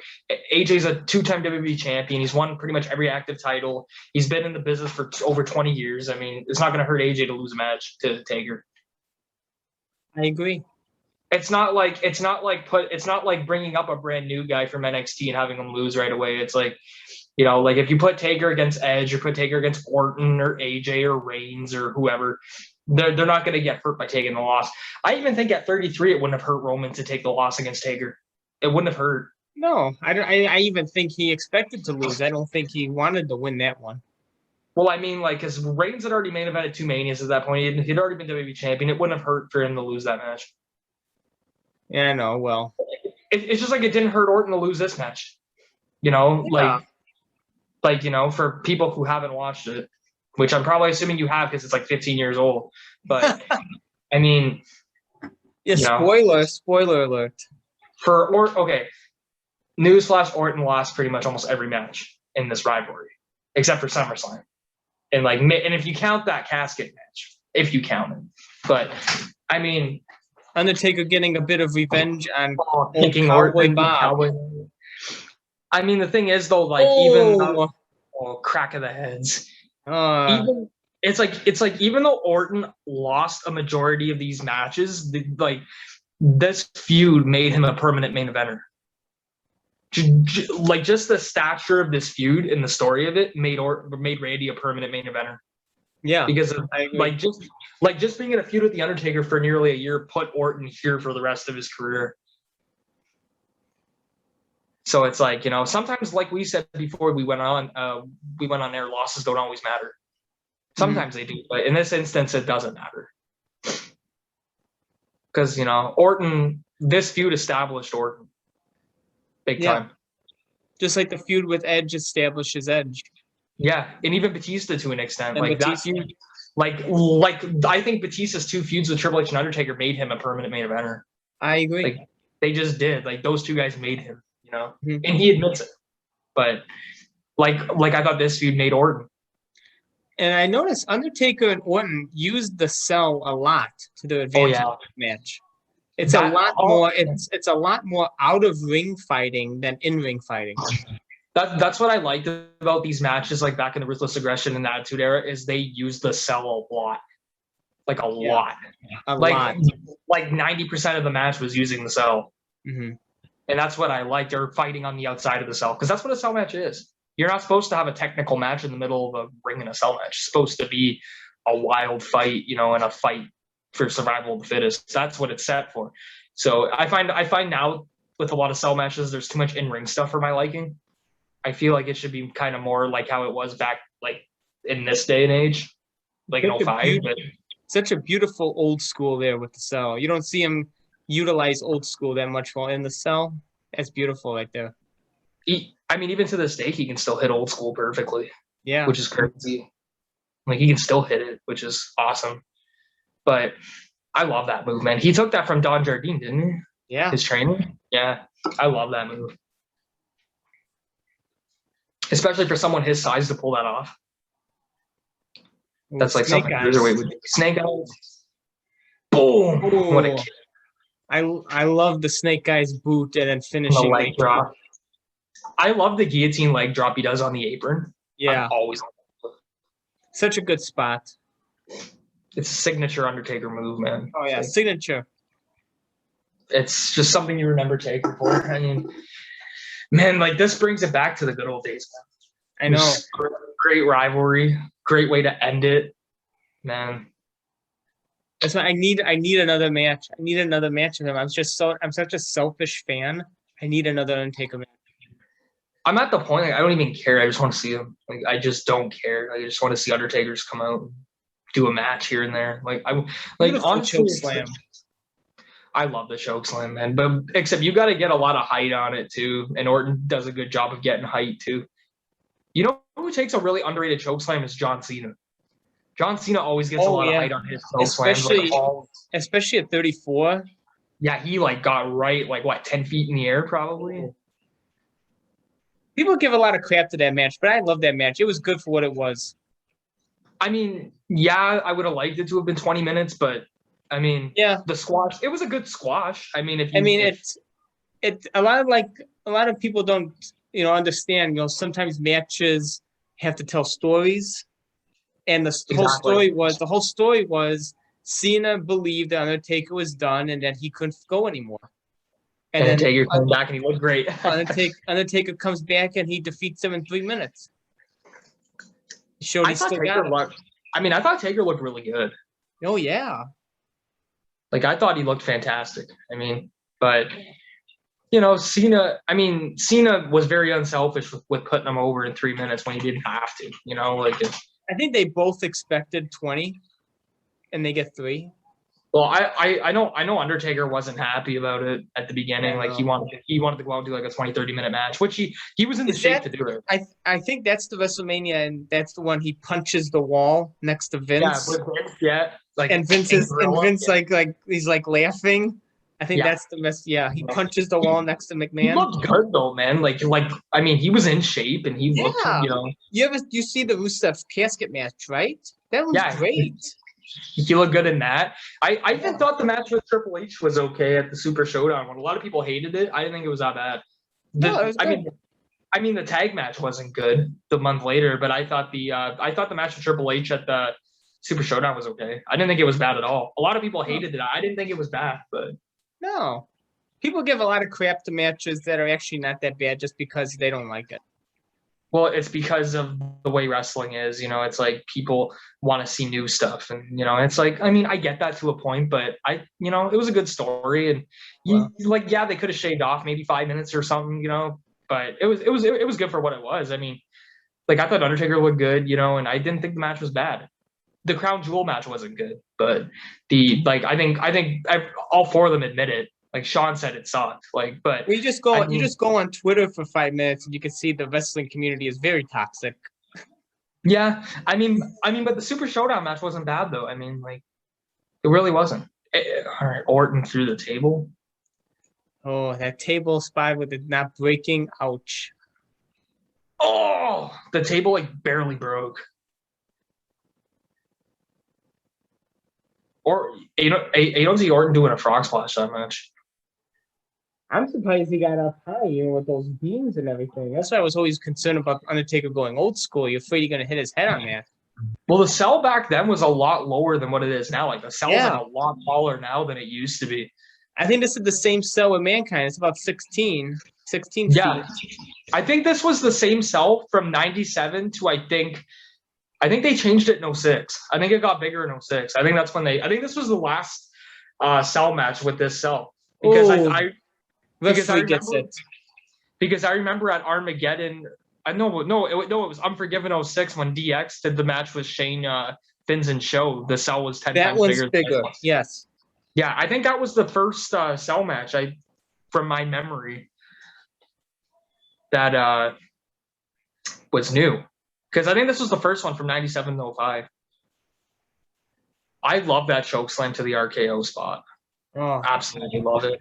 Speaker 2: AJ's a 2-time WWE champion. He's won pretty much every active title. He's been in the business for over 20 years. I mean, it's not going to hurt AJ to lose a match to Taker.
Speaker 1: I agree.
Speaker 2: It's not like bringing up a brand new guy from NXT and having him lose right away. It's like, like if you put Taker against Edge or put Taker against Orton or AJ or Reigns or whoever, they're not going to get hurt by taking the loss. I even think at 33 it wouldn't have hurt Roman to take the loss against Taker. It wouldn't have hurt.
Speaker 1: No, I even think he expected to lose. I don't think he wanted to win that one.
Speaker 2: Well, I mean, like, because Reigns had already main evented 2 Manias at that point. He'd already been WWE champion. It wouldn't have hurt for him to lose that match.
Speaker 1: Yeah, I know. Well,
Speaker 2: it's just like it didn't hurt Orton to lose this match.
Speaker 1: Yeah.
Speaker 2: For people who haven't watched it, which I'm probably assuming you have because it's like 15 years old. But I mean,
Speaker 1: yeah. Spoiler alert.
Speaker 2: Okay, newsflash: Orton lost pretty much almost every match in this rivalry, except for SummerSlam, and if you count that casket match, if you count it, but I mean,
Speaker 1: Undertaker getting a bit of revenge on
Speaker 2: thinking
Speaker 1: Cowboy Bob.
Speaker 2: I mean, the thing is though, even crack of the heads. Even it's like even though Orton lost a majority of these matches, this feud made him a permanent main eventer. Just the stature of this feud and the story of it made Randy a permanent main eventer.
Speaker 1: Yeah,
Speaker 2: because of just being in a feud with the Undertaker for nearly a year put Orton here for the rest of his career. So it's like, sometimes, like we said before we went on air, losses don't always matter. Sometimes they do, but in this instance, it doesn't matter. Because, Orton, this feud established Orton. Big time.
Speaker 1: Just like the feud with Edge establishes Edge.
Speaker 2: Yeah, and even Batista to an extent.
Speaker 1: And
Speaker 2: that feud, I think Batista's 2 feuds with Triple H and Undertaker made him a permanent main eventer.
Speaker 1: I agree.
Speaker 2: They just did. Those 2 guys made him, and he admits it. But I thought this feud made Orton.
Speaker 1: And I noticed Undertaker and Orton used the cell a lot to their advantage in the match. It's a lot more out of ring fighting than in ring fighting.
Speaker 2: That's what I liked about these matches, like back in the Ruthless Aggression and Attitude Era, is they used the cell a lot. A lot.
Speaker 1: A lot.
Speaker 2: 90% of the match was using the cell.
Speaker 1: Mm-hmm.
Speaker 2: And that's what I liked. They're fighting on the outside of the cell, because that's what a cell match is. You're not supposed to have a technical match in the middle of a ring in a cell match. It's supposed to be a wild fight, and a fight for survival of the fittest. That's what it's set for. So I find now with a lot of cell matches, there's too much in-ring stuff for my liking. I feel like it should be kind of more like how it was back, in this day and age, in 05.
Speaker 1: Such a beautiful old school there with the cell. You don't see him utilize old school that much while in the cell. That's beautiful right there.
Speaker 2: Even to this day, he can still hit old school perfectly.
Speaker 1: Yeah.
Speaker 2: Which is crazy. He can still hit it, which is awesome. But I love that move, man. He took that from Don Jardine, didn't he?
Speaker 1: Yeah.
Speaker 2: His training? Yeah. I love that move. Especially for someone his size to pull that off. That's something cruiserweight would do. Snake eyes. Boom.
Speaker 1: Ooh.
Speaker 2: What a kick.
Speaker 1: I love the Snake Eyes boot and then finishing
Speaker 2: the leg drop. I love the guillotine leg drop he does on the apron.
Speaker 1: Yeah.
Speaker 2: I'm always
Speaker 1: such a good spot.
Speaker 2: It's a signature Undertaker move, man.
Speaker 1: Oh yeah, signature.
Speaker 2: It's just something you remember Taker for. I mean, man, this brings it back to the good old days, man.
Speaker 1: I know.
Speaker 2: Great rivalry. Great way to end it, man.
Speaker 1: That's why I need another match. I need another match of him. I'm such a selfish fan. I need another Undertaker match.
Speaker 2: I'm at the point I don't even care. I just want to see him. I just don't care. I just want to see Undertakers come out and do a match here and there. On
Speaker 1: choke slam.
Speaker 2: I love the choke slam, man. But except you got to get a lot of height on it too, and Orton does a good job of getting height too. You know who takes a really underrated choke slam is John Cena. John Cena always gets a lot of height on his choke slams,
Speaker 1: especially at 34.
Speaker 2: Yeah, he got right 10 feet in the air probably.
Speaker 1: People give a lot of crap to that match, but I love that match. It was good for what it was.
Speaker 2: I mean, yeah, I would have liked it to have been 20 minutes, but I mean,
Speaker 1: yeah,
Speaker 2: the squash, it was a good squash. I mean,
Speaker 1: it's a lot of people don't, understand, sometimes matches have to tell stories. And the whole story was Cena believed that Undertaker was done and that he couldn't go anymore.
Speaker 2: And then Taker came back and he looked great.
Speaker 1: Undertaker comes back and he defeats him in 3 minutes. He showed he still got it.
Speaker 2: I thought Taker looked really good.
Speaker 1: Oh, yeah.
Speaker 2: Like, I thought he looked fantastic. But, you know, Cena was very unselfish with putting him over in 3 minutes when he didn't have to, you know, like.
Speaker 1: I think they both expected 20 and they get 3.
Speaker 2: Well, I know Undertaker wasn't happy about it at the beginning. Like, he wanted to go out and do like a 20-30 minute match, which he was in the shape to do it.
Speaker 1: I think that's the WrestleMania, and that's the one he punches the wall next to Vince.
Speaker 2: Yeah, with Vince, yeah. Like,
Speaker 1: and Vince like he's like laughing. I think that's the best. Yeah, he punches the wall next to McMahon.
Speaker 2: He looked good though, man. Like he was in shape and he looked, you know.
Speaker 1: You see the Rusev's casket match, right? That was great.
Speaker 2: He looked good in that. I even thought the match with Triple H was okay at the Super Showdown. When a lot of people hated it, I didn't think it was that bad. The tag match wasn't good the month later, but I thought the match with Triple H at the Super Showdown was okay. I didn't think it was bad at all. A lot of people hated it. I didn't think it was bad, but
Speaker 1: no. People give a lot of crap to matches that are actually not that bad just because they don't like it.
Speaker 2: Well, it's because of the way wrestling is, you know, it's like people want to see new stuff. And, you know, it's like, I get that to a point, but it was a good story. And they could have shaved off maybe 5 minutes or something, you know, but it was good for what it was. I thought Undertaker looked good, you know, and I didn't think the match was bad. The Crown Jewel match wasn't good, but I think all 4 of them admit it. Like Sean said, it sucked. But
Speaker 1: you just go on Twitter for 5 minutes and you can see the wrestling community is very toxic.
Speaker 2: Yeah, but the Super Showdown match wasn't bad though. It really wasn't. All right, Orton through the table.
Speaker 1: Oh, that table spot with it not breaking. Ouch.
Speaker 2: Oh, the table barely broke. Or you don't see Orton doing a frog splash that much.
Speaker 1: I'm surprised he got up high, with those beams and everything. That's why I was always concerned about Undertaker going old school. You're afraid you're going to hit his head on that.
Speaker 2: Well, the cell back then was a lot lower than what it is now. Like, the cell's a lot taller now than it used to be.
Speaker 1: I think this is the same cell with Mankind. It's about 16 feet.
Speaker 2: Yeah. I think this was the same cell from 97 to, I think they changed it in 06. I think it got bigger in 06. I think that's when I think this was the last cell match with this cell. Because Because I remember at Armageddon, it was Unforgiven 06 when DX did the match with Shane, Fins and Show. The cell was 10 times bigger. That was bigger,
Speaker 1: yes.
Speaker 2: Yeah, I think that was the first cell match from my memory that was new. Because I think this was the first one from 97 to 05. I love that chokeslam to the RKO spot. Oh, absolutely love it.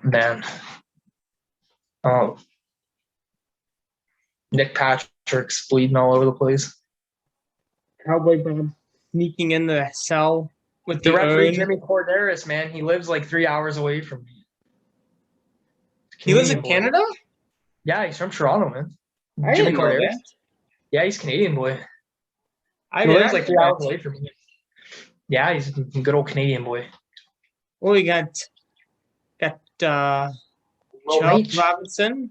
Speaker 2: Man. Oh. Nick Patrick's bleeding all over the place.
Speaker 1: Cowboy Bob sneaking in the cell with
Speaker 2: the referee, Jimmy Corderas, man. He lives 3 hours away from me.
Speaker 1: He lives in Canada?
Speaker 2: Yeah, he's from Toronto, man.
Speaker 1: I didn't know that.
Speaker 2: Yeah, he's Canadian boy. He lives 3 hours away from me. Yeah, he's a good old Canadian boy.
Speaker 1: Well, we got Charles Robinson.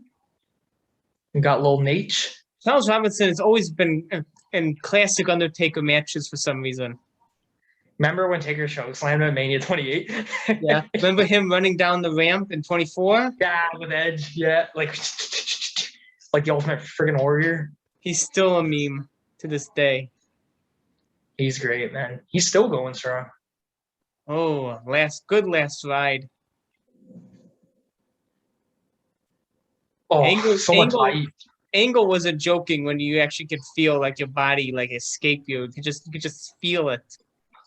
Speaker 2: We got Lil Nate.
Speaker 1: Charles Robinson has always been in classic Undertaker matches for some reason.
Speaker 2: Remember when Taker chokeslammed at Mania 28?
Speaker 1: Yeah. Remember him running down the ramp in 24?
Speaker 2: Yeah, with Edge. Yeah, like the Ultimate Friggin' Warrior.
Speaker 1: He's still a meme to this day.
Speaker 2: He's great, man. He's still going strong.
Speaker 1: Oh, last ride.
Speaker 2: Oh,
Speaker 1: Angle wasn't joking when you actually could feel like your body escape you. You could just feel it.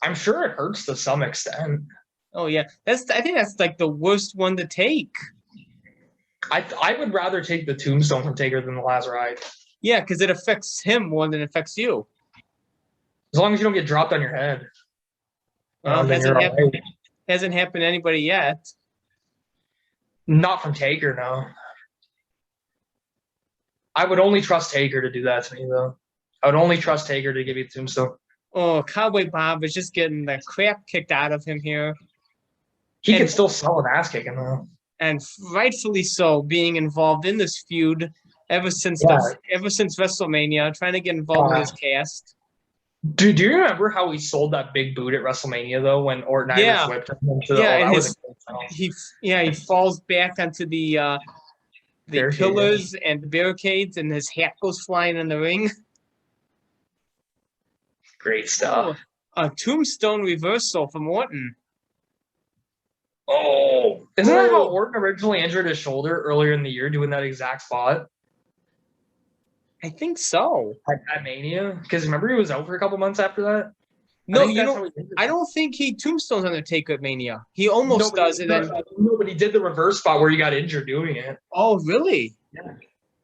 Speaker 2: I'm sure it hurts to some extent.
Speaker 1: Oh yeah, I think that's the worst one to take.
Speaker 2: I would rather take the tombstone from Taker than the last ride.
Speaker 1: Yeah, because it affects him more than it affects you.
Speaker 2: As long as you don't get dropped on your head.
Speaker 1: Well, hasn't happened to anybody yet.
Speaker 2: Not from Taker, no. I would only trust Taker to do that to me, though. I would only trust Taker to give you the tombstone.
Speaker 1: Oh, Cowboy Bob is just getting the crap kicked out of him here.
Speaker 2: He
Speaker 1: And-
Speaker 2: could still sell an ass kicking though.
Speaker 1: And rightfully so, being involved in this feud ever since WrestleMania, trying to get involved with his cast.
Speaker 2: Do you remember how he sold that big boot at WrestleMania though when Orton
Speaker 1: Yeah.
Speaker 2: Irish whipped him into
Speaker 1: Yeah,
Speaker 2: that
Speaker 1: and
Speaker 2: was a great sell.
Speaker 1: he falls back onto the
Speaker 2: Barricade,
Speaker 1: pillars and the barricades, and his hat goes flying in the ring.
Speaker 2: Great stuff.
Speaker 1: A tombstone reversal from Orton.
Speaker 2: Oh, isn't that how Orton originally injured his shoulder earlier in the year doing that exact spot?
Speaker 1: I think so.
Speaker 2: At Mania? Because remember he was out for a couple months after that?
Speaker 1: No, I don't think he tombstones Undertaker at Mania. He almost does it.
Speaker 2: No, but he did the reverse spot where he got injured doing it.
Speaker 1: Oh, really?
Speaker 2: Yeah.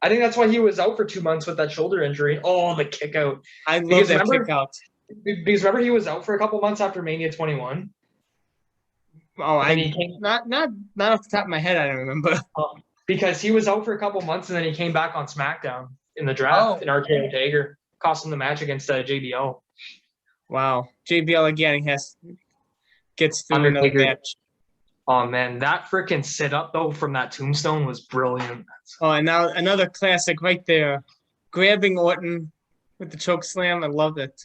Speaker 2: I think that's why he was out for 2 months with that shoulder injury. Oh, the kick out.
Speaker 1: I love that kick out.
Speaker 2: Because remember he was out for a couple months after Mania 21.
Speaker 1: Oh, not off the top of my head, I don't remember.
Speaker 2: Because he was out for a couple months and then he came back on SmackDown in the draft in RKO Taker, cost him the match against JBL.
Speaker 1: Wow, JBL again gets through another match.
Speaker 2: Oh man, that freaking sit up though from that tombstone was brilliant.
Speaker 1: Oh, and now another classic right there, grabbing Orton with the choke slam. I love it.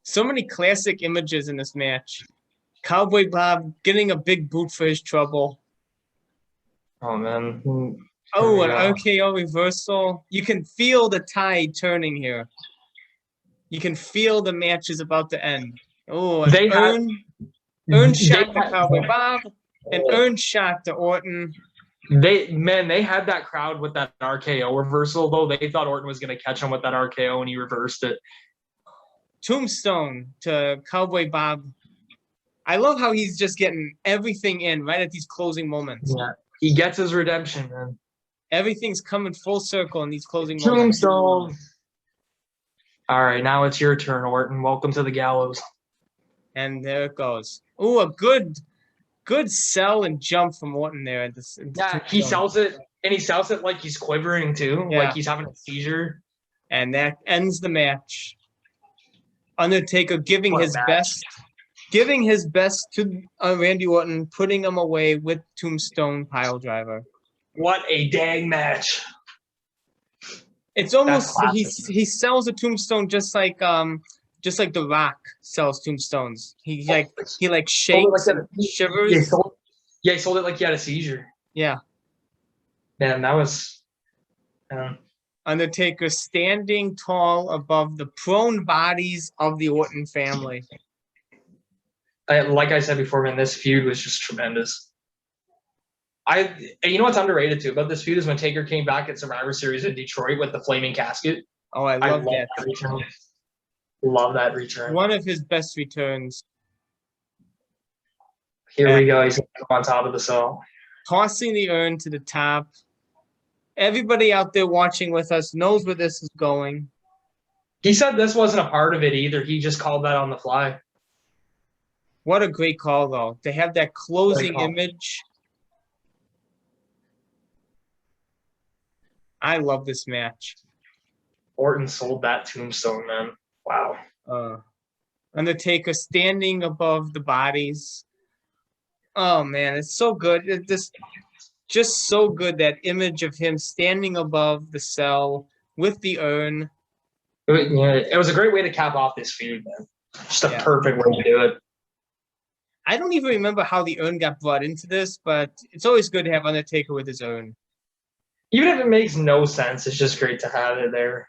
Speaker 1: So many classic images in this match. Cowboy Bob getting a big boot for his trouble.
Speaker 2: Oh man.
Speaker 1: Oh, an RKO reversal. You can feel the tide turning here. You can feel the match is about to end. Oh, an earn shot to Cowboy Bob, an earn shot to Orton.
Speaker 2: They had that crowd with that RKO reversal though. They thought Orton was going to catch him with that RKO and he reversed it.
Speaker 1: Tombstone to Cowboy Bob. I love how he's just getting everything in right at these closing moments.
Speaker 2: Yeah, he gets his redemption, man.
Speaker 1: Everything's coming full circle in these closing moments.
Speaker 2: Tombstone. All right, now it's your turn, Orton. Welcome to the gallows.
Speaker 1: And there it goes. Oh, a good sell and jump from Orton there.
Speaker 2: Yeah, he sells it, and he sells it like he's quivering too, like he's having a seizure.
Speaker 1: And that ends the match. Undertaker giving his best to Randy Orton, putting him away with Tombstone Piledriver.
Speaker 2: What a dang match!
Speaker 1: It's almost he sells a tombstone just like The Rock sells tombstones. He shakes and shivers.
Speaker 2: He sold it like he had a seizure.
Speaker 1: Yeah.
Speaker 2: Man, that was.
Speaker 1: Undertaker standing tall above the prone bodies of the Orton family.
Speaker 2: Like I said before, man, this feud was just tremendous. You know what's underrated too about this feud is when Taker came back at Survivor Series in Detroit with the flaming casket.
Speaker 1: Oh, I love that
Speaker 2: return. Love that return.
Speaker 1: One of his best returns.
Speaker 2: Here we go. He's on top of the cell.
Speaker 1: Tossing the urn to the top. Everybody out there watching with us knows where this is going.
Speaker 2: He said this wasn't a part of it either. He just called that on the fly.
Speaker 1: What a great call, though. To have that closing image. I love this match.
Speaker 2: Orton sold that tombstone, man. Wow.
Speaker 1: Undertaker standing above the bodies. Oh, man, it's so good. It's just so good, that image of him standing above the cell with the urn.
Speaker 2: It was a great way to cap off this feud, man. Just a perfect way to do it.
Speaker 1: I don't even remember how the urn got brought into this, but it's always good to have Undertaker with his urn.
Speaker 2: Even if it makes no sense, it's just great to have it there.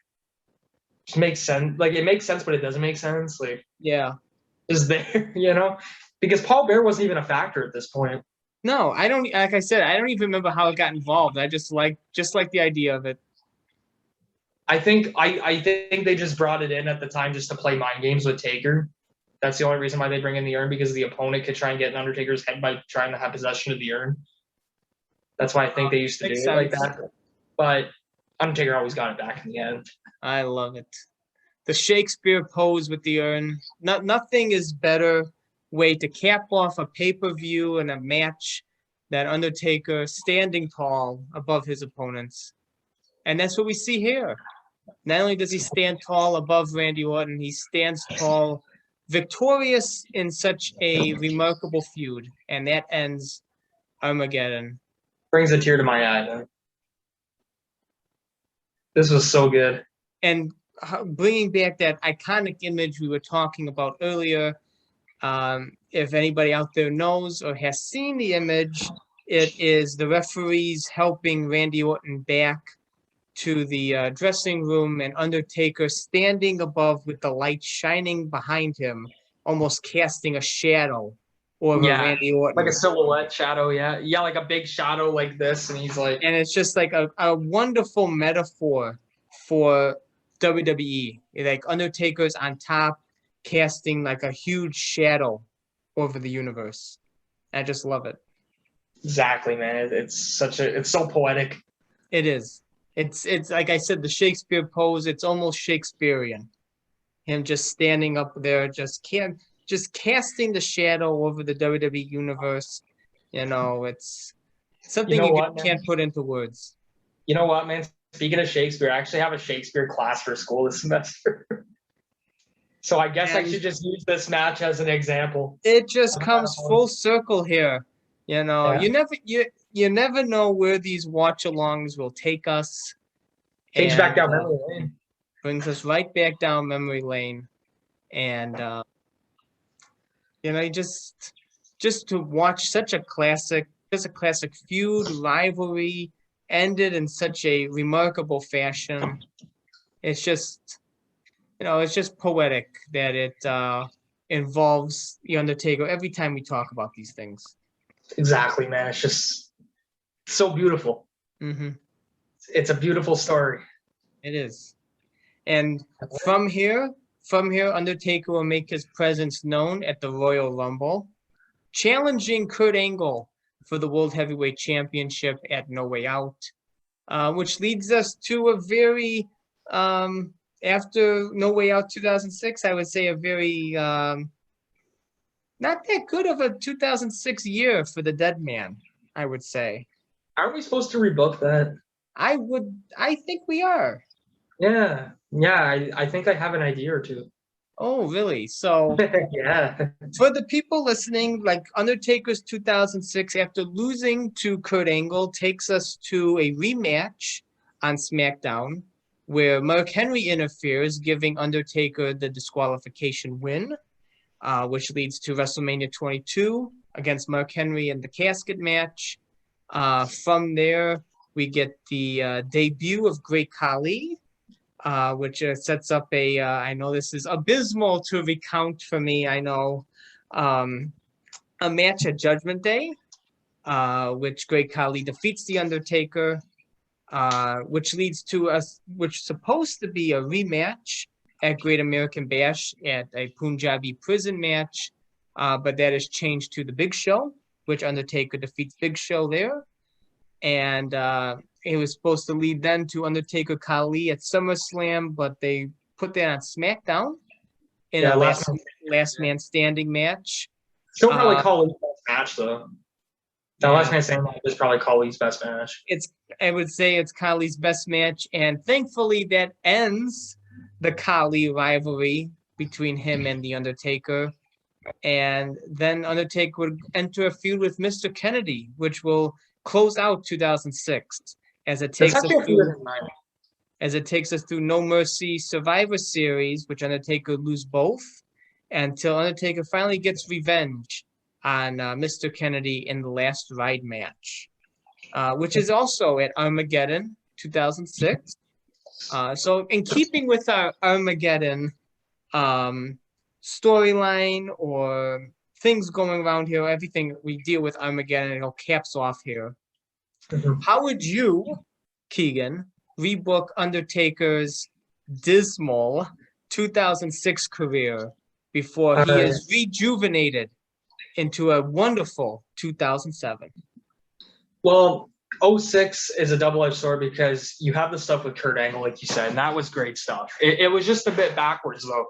Speaker 2: It makes sense. Like, it makes sense, but it doesn't make sense. Like, is there, Because Paul Bear wasn't even a factor at this point.
Speaker 1: No, I don't. Like I said, I don't even remember how it got involved. I just like the idea of it.
Speaker 2: I think they just brought it in at the time just to play mind games with Taker. That's the only reason why they bring in the urn, because the opponent could try and get in Undertaker's head by trying to have possession of the urn. That's why I think they used to do it like that. But Undertaker always got it back in the end.
Speaker 1: I love it. The Shakespeare pose with the urn. Nothing is better way to cap off a pay-per-view and a match than Undertaker standing tall above his opponents. And that's what we see here. Not only does he stand tall above Randy Orton, he stands tall, victorious in such a remarkable feud, and that ends Armageddon.
Speaker 2: Brings a tear to my eye, man. This was so good.
Speaker 1: And bringing back that iconic image we were talking about earlier, if anybody out there knows or has seen the image, it is the referees helping Randy Orton back to the dressing room, and Undertaker standing above with the light shining behind him, almost casting a shadow over Randy Orton.
Speaker 2: Like a silhouette shadow, yeah. Yeah, like a big shadow like this, and he's like...
Speaker 1: And it's just like a wonderful metaphor for WWE. Like Undertaker's on top, casting like a huge shadow over the universe. I just love it.
Speaker 2: Exactly, man. It's so poetic.
Speaker 1: It is. It's like I said, the Shakespeare pose, it's almost Shakespearean. Him just standing up there, just casting the shadow over the WWE universe. You know, it's something can't put into words.
Speaker 2: You know what, man? Speaking of Shakespeare, I actually have a Shakespeare class for school this semester. So I guess I should just use this match as an example.
Speaker 1: It just comes full circle here. You know, you never know where these watch-alongs will take us.
Speaker 2: Takes back down memory lane.
Speaker 1: Brings us right back down memory lane. And, you know, just to watch such a classic feud, rivalry, ended in such a remarkable fashion. It's just, you know, it's just poetic that it involves The Undertaker every time we talk about these things.
Speaker 2: Exactly, man. It's just so beautiful.
Speaker 1: Mm-hmm.
Speaker 2: It's a beautiful story.
Speaker 1: It is. And from here, Undertaker will make his presence known at the Royal Rumble, challenging Kurt Angle for the World Heavyweight Championship at No Way Out, which leads us to a very, after No Way Out 2006, I would say a very, not that good of a 2006 year for the Deadman, I would say.
Speaker 2: Aren't we supposed to rebook that?
Speaker 1: I think we are.
Speaker 2: Yeah. I think I have an idea or two.
Speaker 1: Oh, really? So,
Speaker 2: yeah.
Speaker 1: For the people listening, like Undertaker's 2006, after losing to Kurt Angle, takes us to a rematch on SmackDown, where Mark Henry interferes, giving Undertaker the disqualification win, which leads to WrestleMania 22 against Mark Henry in the casket match. From there, we get the debut of Great Khali, which sets up I know this is abysmal to recount for me, I know, a match at Judgment Day, which Great Khali defeats The Undertaker, which leads to which is supposed to be a rematch at Great American Bash at a Punjabi prison match, but that is changed to the Big Show, which Undertaker defeats Big Show there. And it was supposed to lead then to Undertaker Khali at SummerSlam, but they put that on SmackDown in a last man standing match.
Speaker 2: Still probably Khali's best match, though. The last man standing match is probably Khali's best match.
Speaker 1: I would say it's Khali's best match, and thankfully that ends the Khali rivalry between him and The Undertaker. And then Undertaker would enter a feud with Mr. Kennedy, which will close out 2006 as it takes us through No Mercy Survivor Series, which Undertaker lose both, until Undertaker finally gets revenge on Mr. Kennedy in the last ride match, which is also at Armageddon 2006. So in keeping with our Armageddon storyline or things going around here, everything we deal with Armageddon, it all caps off here. Mm-hmm. How would you, Keegan, rebook Undertaker's dismal 2006 career before he is rejuvenated into a wonderful 2007?
Speaker 2: Well, 06 is a double-edged sword because you have the stuff with Kurt Angle, like you said, and that was great stuff. It was just a bit backwards, though,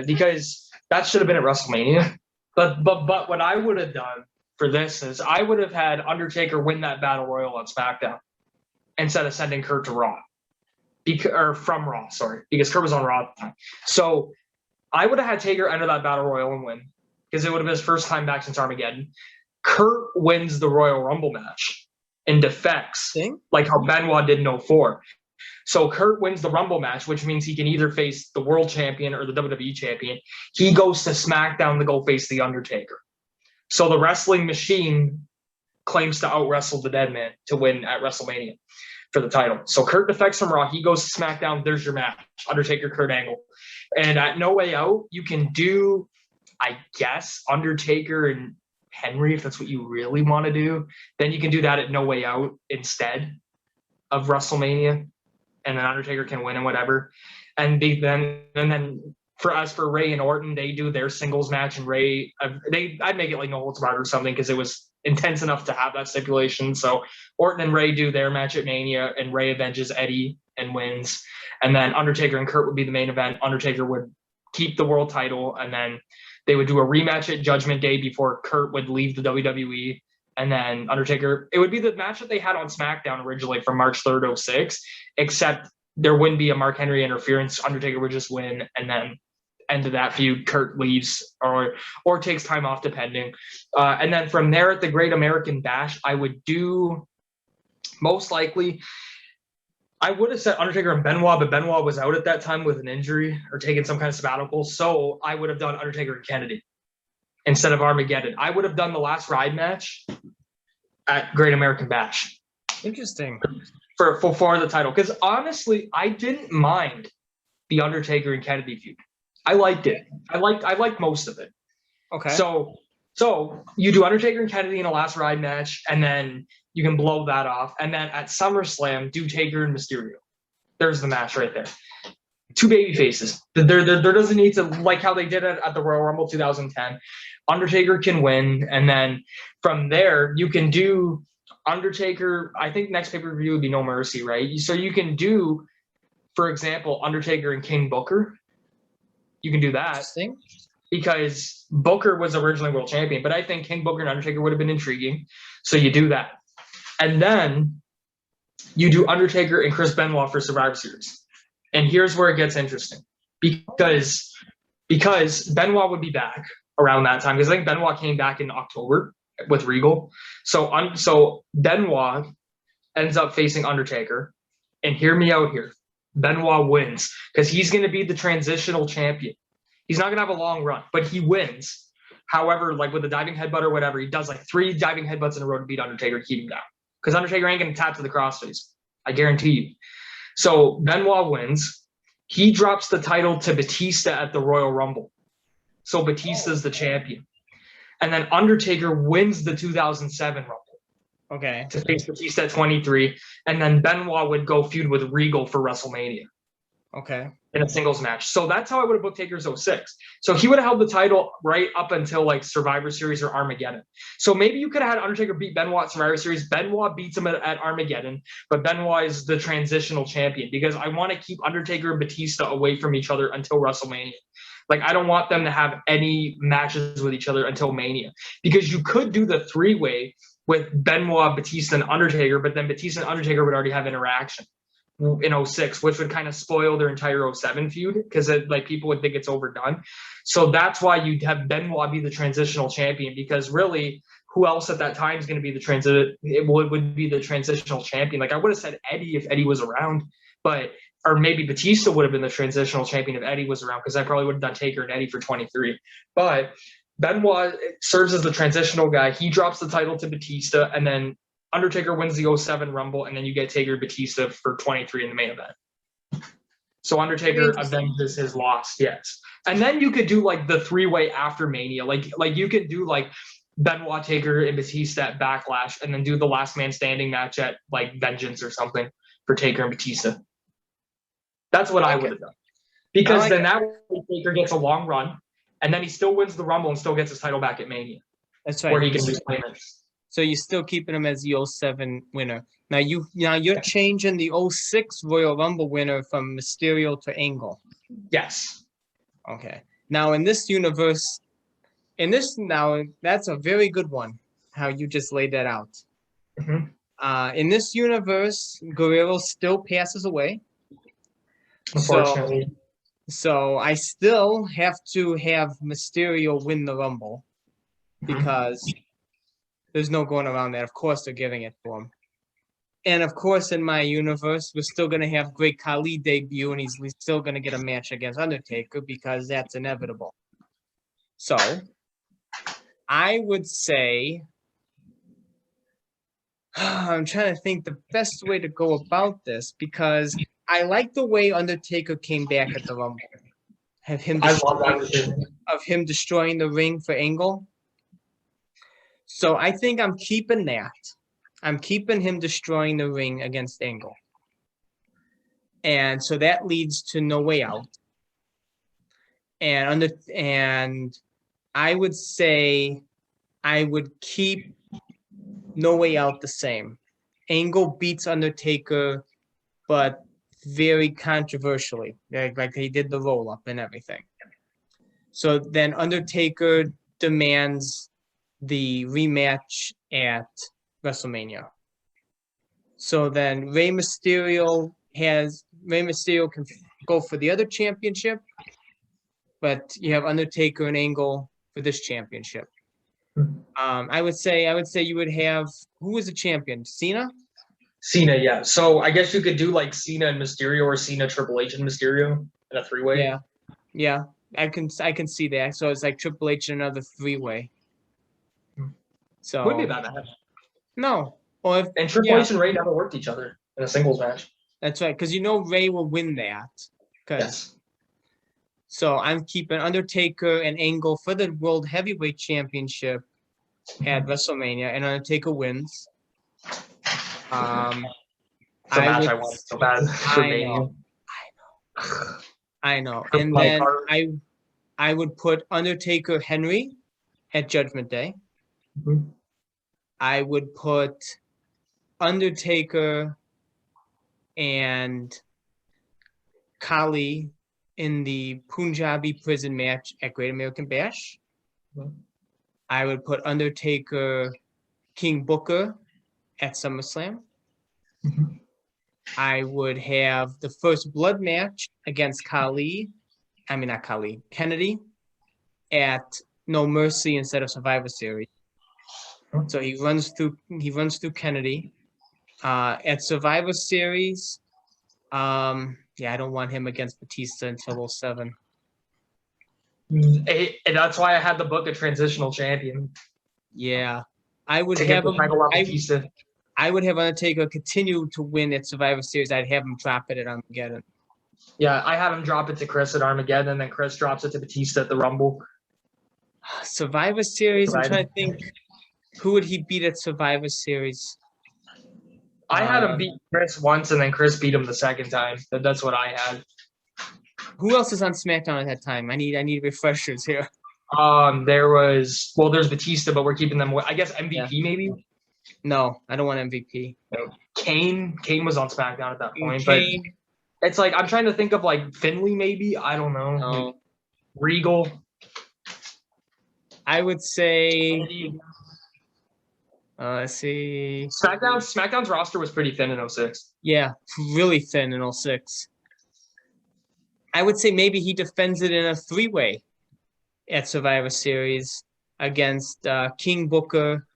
Speaker 2: because that should have been at WrestleMania. But what I would have done for this is I would have had Undertaker win that Battle Royal on SmackDown instead of sending Kurt to Raw. from Raw, sorry, because Kurt was on Raw at the time. So I would have had Taker enter that Battle Royal and win, because it would have been his first time back since Armageddon. Kurt wins the Royal Rumble match and defects, like how Benoit did in 04. So Kurt wins the Rumble match, which means he can either face the world champion or the WWE champion. He goes to SmackDown to go face the Undertaker. So the wrestling machine claims to out-wrestle the Deadman to win at WrestleMania for the title. So Kurt defects from Raw. He goes to SmackDown. There's your match. Undertaker, Kurt Angle. And at No Way Out, you can do, I guess, Undertaker and Henry, if that's what you really want to do. Then you can do that at No Way Out instead of WrestleMania. And then Undertaker can win and whatever. And then for Ray and Orton, they do their singles match, and Ray, I'd make it like no holds barred or something, because it was intense enough to have that stipulation. So Orton and Ray do their match at Mania, and Ray avenges Eddie and wins. And then Undertaker and Kurt would be the main event. Undertaker would keep the world title, and then they would do a rematch at Judgment Day before Kurt would leave the WWE. And then Undertaker, it would be the match that they had on SmackDown originally from March 3rd, 06, except there wouldn't be a Mark Henry interference. Undertaker would just win, and then end of that feud, Kurt leaves or takes time off, depending. And then from there at the Great American Bash, I would do, most likely, I would have said Undertaker and Benoit, but Benoit was out at that time with an injury or taking some kind of sabbatical. So I would have done Undertaker and Kennedy instead of Armageddon. I would have done the last ride match at Great American Bash.
Speaker 1: Interesting.
Speaker 2: For the title. Because honestly, I didn't mind the Undertaker and Kennedy feud. I liked it. I liked most of it.
Speaker 1: Okay.
Speaker 2: So you do Undertaker and Kennedy in a last ride match, and then you can blow that off. And then at SummerSlam, do Taker and Mysterio. There's the match right there. Two baby faces. There doesn't need to, like how they did it at the Royal Rumble 2010. Undertaker can win, and then from there you can do Undertaker. I think next pay-per-view would be No Mercy, right? So you can do, for example, Undertaker and King Booker. You can do that because Booker was originally world champion, but I think King Booker and Undertaker would have been intriguing. So you do that. And then you do Undertaker and Chris Benoit for Survivor Series. And here's where it gets interesting, because Benoit would be back around that time, because I think Benoit came back in October with Regal. So Benoit ends up facing Undertaker, and hear me out here. Benoit wins because he's going to be the transitional champion. He's not going to have a long run, but he wins. However, like with the diving headbutt or whatever, he does like 3 diving headbutts in a row to beat Undertaker to keep him down, because Undertaker ain't going to tap to the crossface. I guarantee you. So Benoit wins. He drops the title to Batista at the Royal Rumble. So Batista's the champion. And then Undertaker wins the 2007 Rumble.
Speaker 1: Okay.
Speaker 2: To face Batista at 23. And then Benoit would go feud with Regal for WrestleMania.
Speaker 1: Okay.
Speaker 2: In a singles match. So that's how I would have booked Taker's 06. So he would have held the title right up until like Survivor Series or Armageddon. So maybe you could have had Undertaker beat Benoit at Survivor Series. Benoit beats him at Armageddon, but Benoit is the transitional champion, because I want to keep Undertaker and Batista away from each other until WrestleMania. Like, I don't want them to have any matches with each other until Mania, because you could do the 3-way with Benoit, Batista, and Undertaker, but then Batista and Undertaker would already have interaction in 06, which would kind of spoil their entire 07 feud, because like people would think it's overdone. So that's why you'd have Benoit be the transitional champion, because really, who else at that time is going to be would be the transitional champion? Like, I would have said Eddie if Eddie was around, or maybe Batista would have been the transitional champion if Eddie was around, because I probably would have done Taker and Eddie for 23. But Benoit serves as the transitional guy. He drops the title to Batista, and then Undertaker wins the 07 Rumble, and then you get Taker Batista for 23 in the main event. So Undertaker avenges his loss, yes. And then you could do like the 3-way after Mania. Like you could do like Benoit, Taker, and Batista at Backlash, and then do the last man standing match at like Vengeance or something for Taker and Batista. That's what I would have done. Because then that way Taker gets a long run, and then he still wins the Rumble and still gets his title back at Mania.
Speaker 1: That's right.
Speaker 2: Where he can reclaim it.
Speaker 1: So you're still keeping him as the 07 winner. Now you're changing the 06 Royal Rumble winner from Mysterio to Angle.
Speaker 2: Yes.
Speaker 1: Okay. Now in this universe, that's a very good one, how you just laid that out.
Speaker 2: Mm-hmm.
Speaker 1: In this universe, Guerrero still passes away.
Speaker 2: Unfortunately.
Speaker 1: So I still have to have Mysterio win the Rumble because there's no going around that. Of course, they're giving it to him. And of course, in my universe, we're still going to have Great Khali debut, and he's still going to get a match against Undertaker because that's inevitable. So I would say, I'm trying to think the best way to go about this because I like the way Undertaker came back at the Rumble. Have him
Speaker 2: I love that.
Speaker 1: of him destroying the ring for Angle. So I think I'm keeping that. I'm keeping him destroying the ring against Angle. And so that leads to No Way Out. And I would say I would keep No Way Out the same. Angle beats Undertaker, but very controversially. Like he did the roll-up and everything. So then Undertaker demands the rematch at WrestleMania. So then Rey Mysterio can go for the other championship, but you have Undertaker and Angle for this championship. I would say you would have, who was the champion? Cena?
Speaker 2: Cena, yeah. So I guess you could do like Cena and Mysterio or Cena, Triple H and Mysterio in a three-way.
Speaker 1: Yeah. I can see that. So it's like Triple H and another three-way. So
Speaker 2: Wouldn't be a bad match.
Speaker 1: No.
Speaker 2: And Triple H and Rey never worked each other in a singles match.
Speaker 1: That's right, because Rey will win that.
Speaker 2: Yes.
Speaker 1: So I'm keeping Undertaker and Angle for the World Heavyweight Championship at WrestleMania, and Undertaker wins.
Speaker 2: It's a match I want so bad for Mania.
Speaker 1: I know. And then I would put Undertaker Henry at Judgment Day.
Speaker 2: Mm-hmm.
Speaker 1: I would put Undertaker and Khali in the Punjabi prison match at Great American Bash. Mm-hmm. I would put Undertaker King Booker at SummerSlam. Mm-hmm. I would have the first blood match against Kennedy at No Mercy instead of Survivor Series. So he runs through Kennedy. At Survivor Series, I don't want him against Batista until 07.
Speaker 2: And that's why I had the book a transitional champion.
Speaker 1: Yeah. I would have Undertaker continue to win at Survivor Series. I'd have him drop it at Armageddon.
Speaker 2: Yeah, I had him drop it to Chris at Armageddon, and then Chris drops it to Batista at the Rumble.
Speaker 1: Survivor Series, I'm trying to think. Who would he beat at Survivor Series?
Speaker 2: I had him beat Chris once, and then Chris beat him the second time. That's what I had.
Speaker 1: Who else is on SmackDown at that time? I need refreshers here.
Speaker 2: There's Batista, but we're keeping them. I guess MVP maybe.
Speaker 1: No, I don't want MVP.
Speaker 2: No. Kane was on SmackDown at that point, but it's like I'm trying to think of like Finley maybe. I don't know.
Speaker 1: No.
Speaker 2: Regal.
Speaker 1: I would say. Let's see.
Speaker 2: SmackDown's roster was pretty thin in 06.
Speaker 1: Yeah, really thin in 06. I would say maybe he defends it in a three-way at Survivor Series against King Booker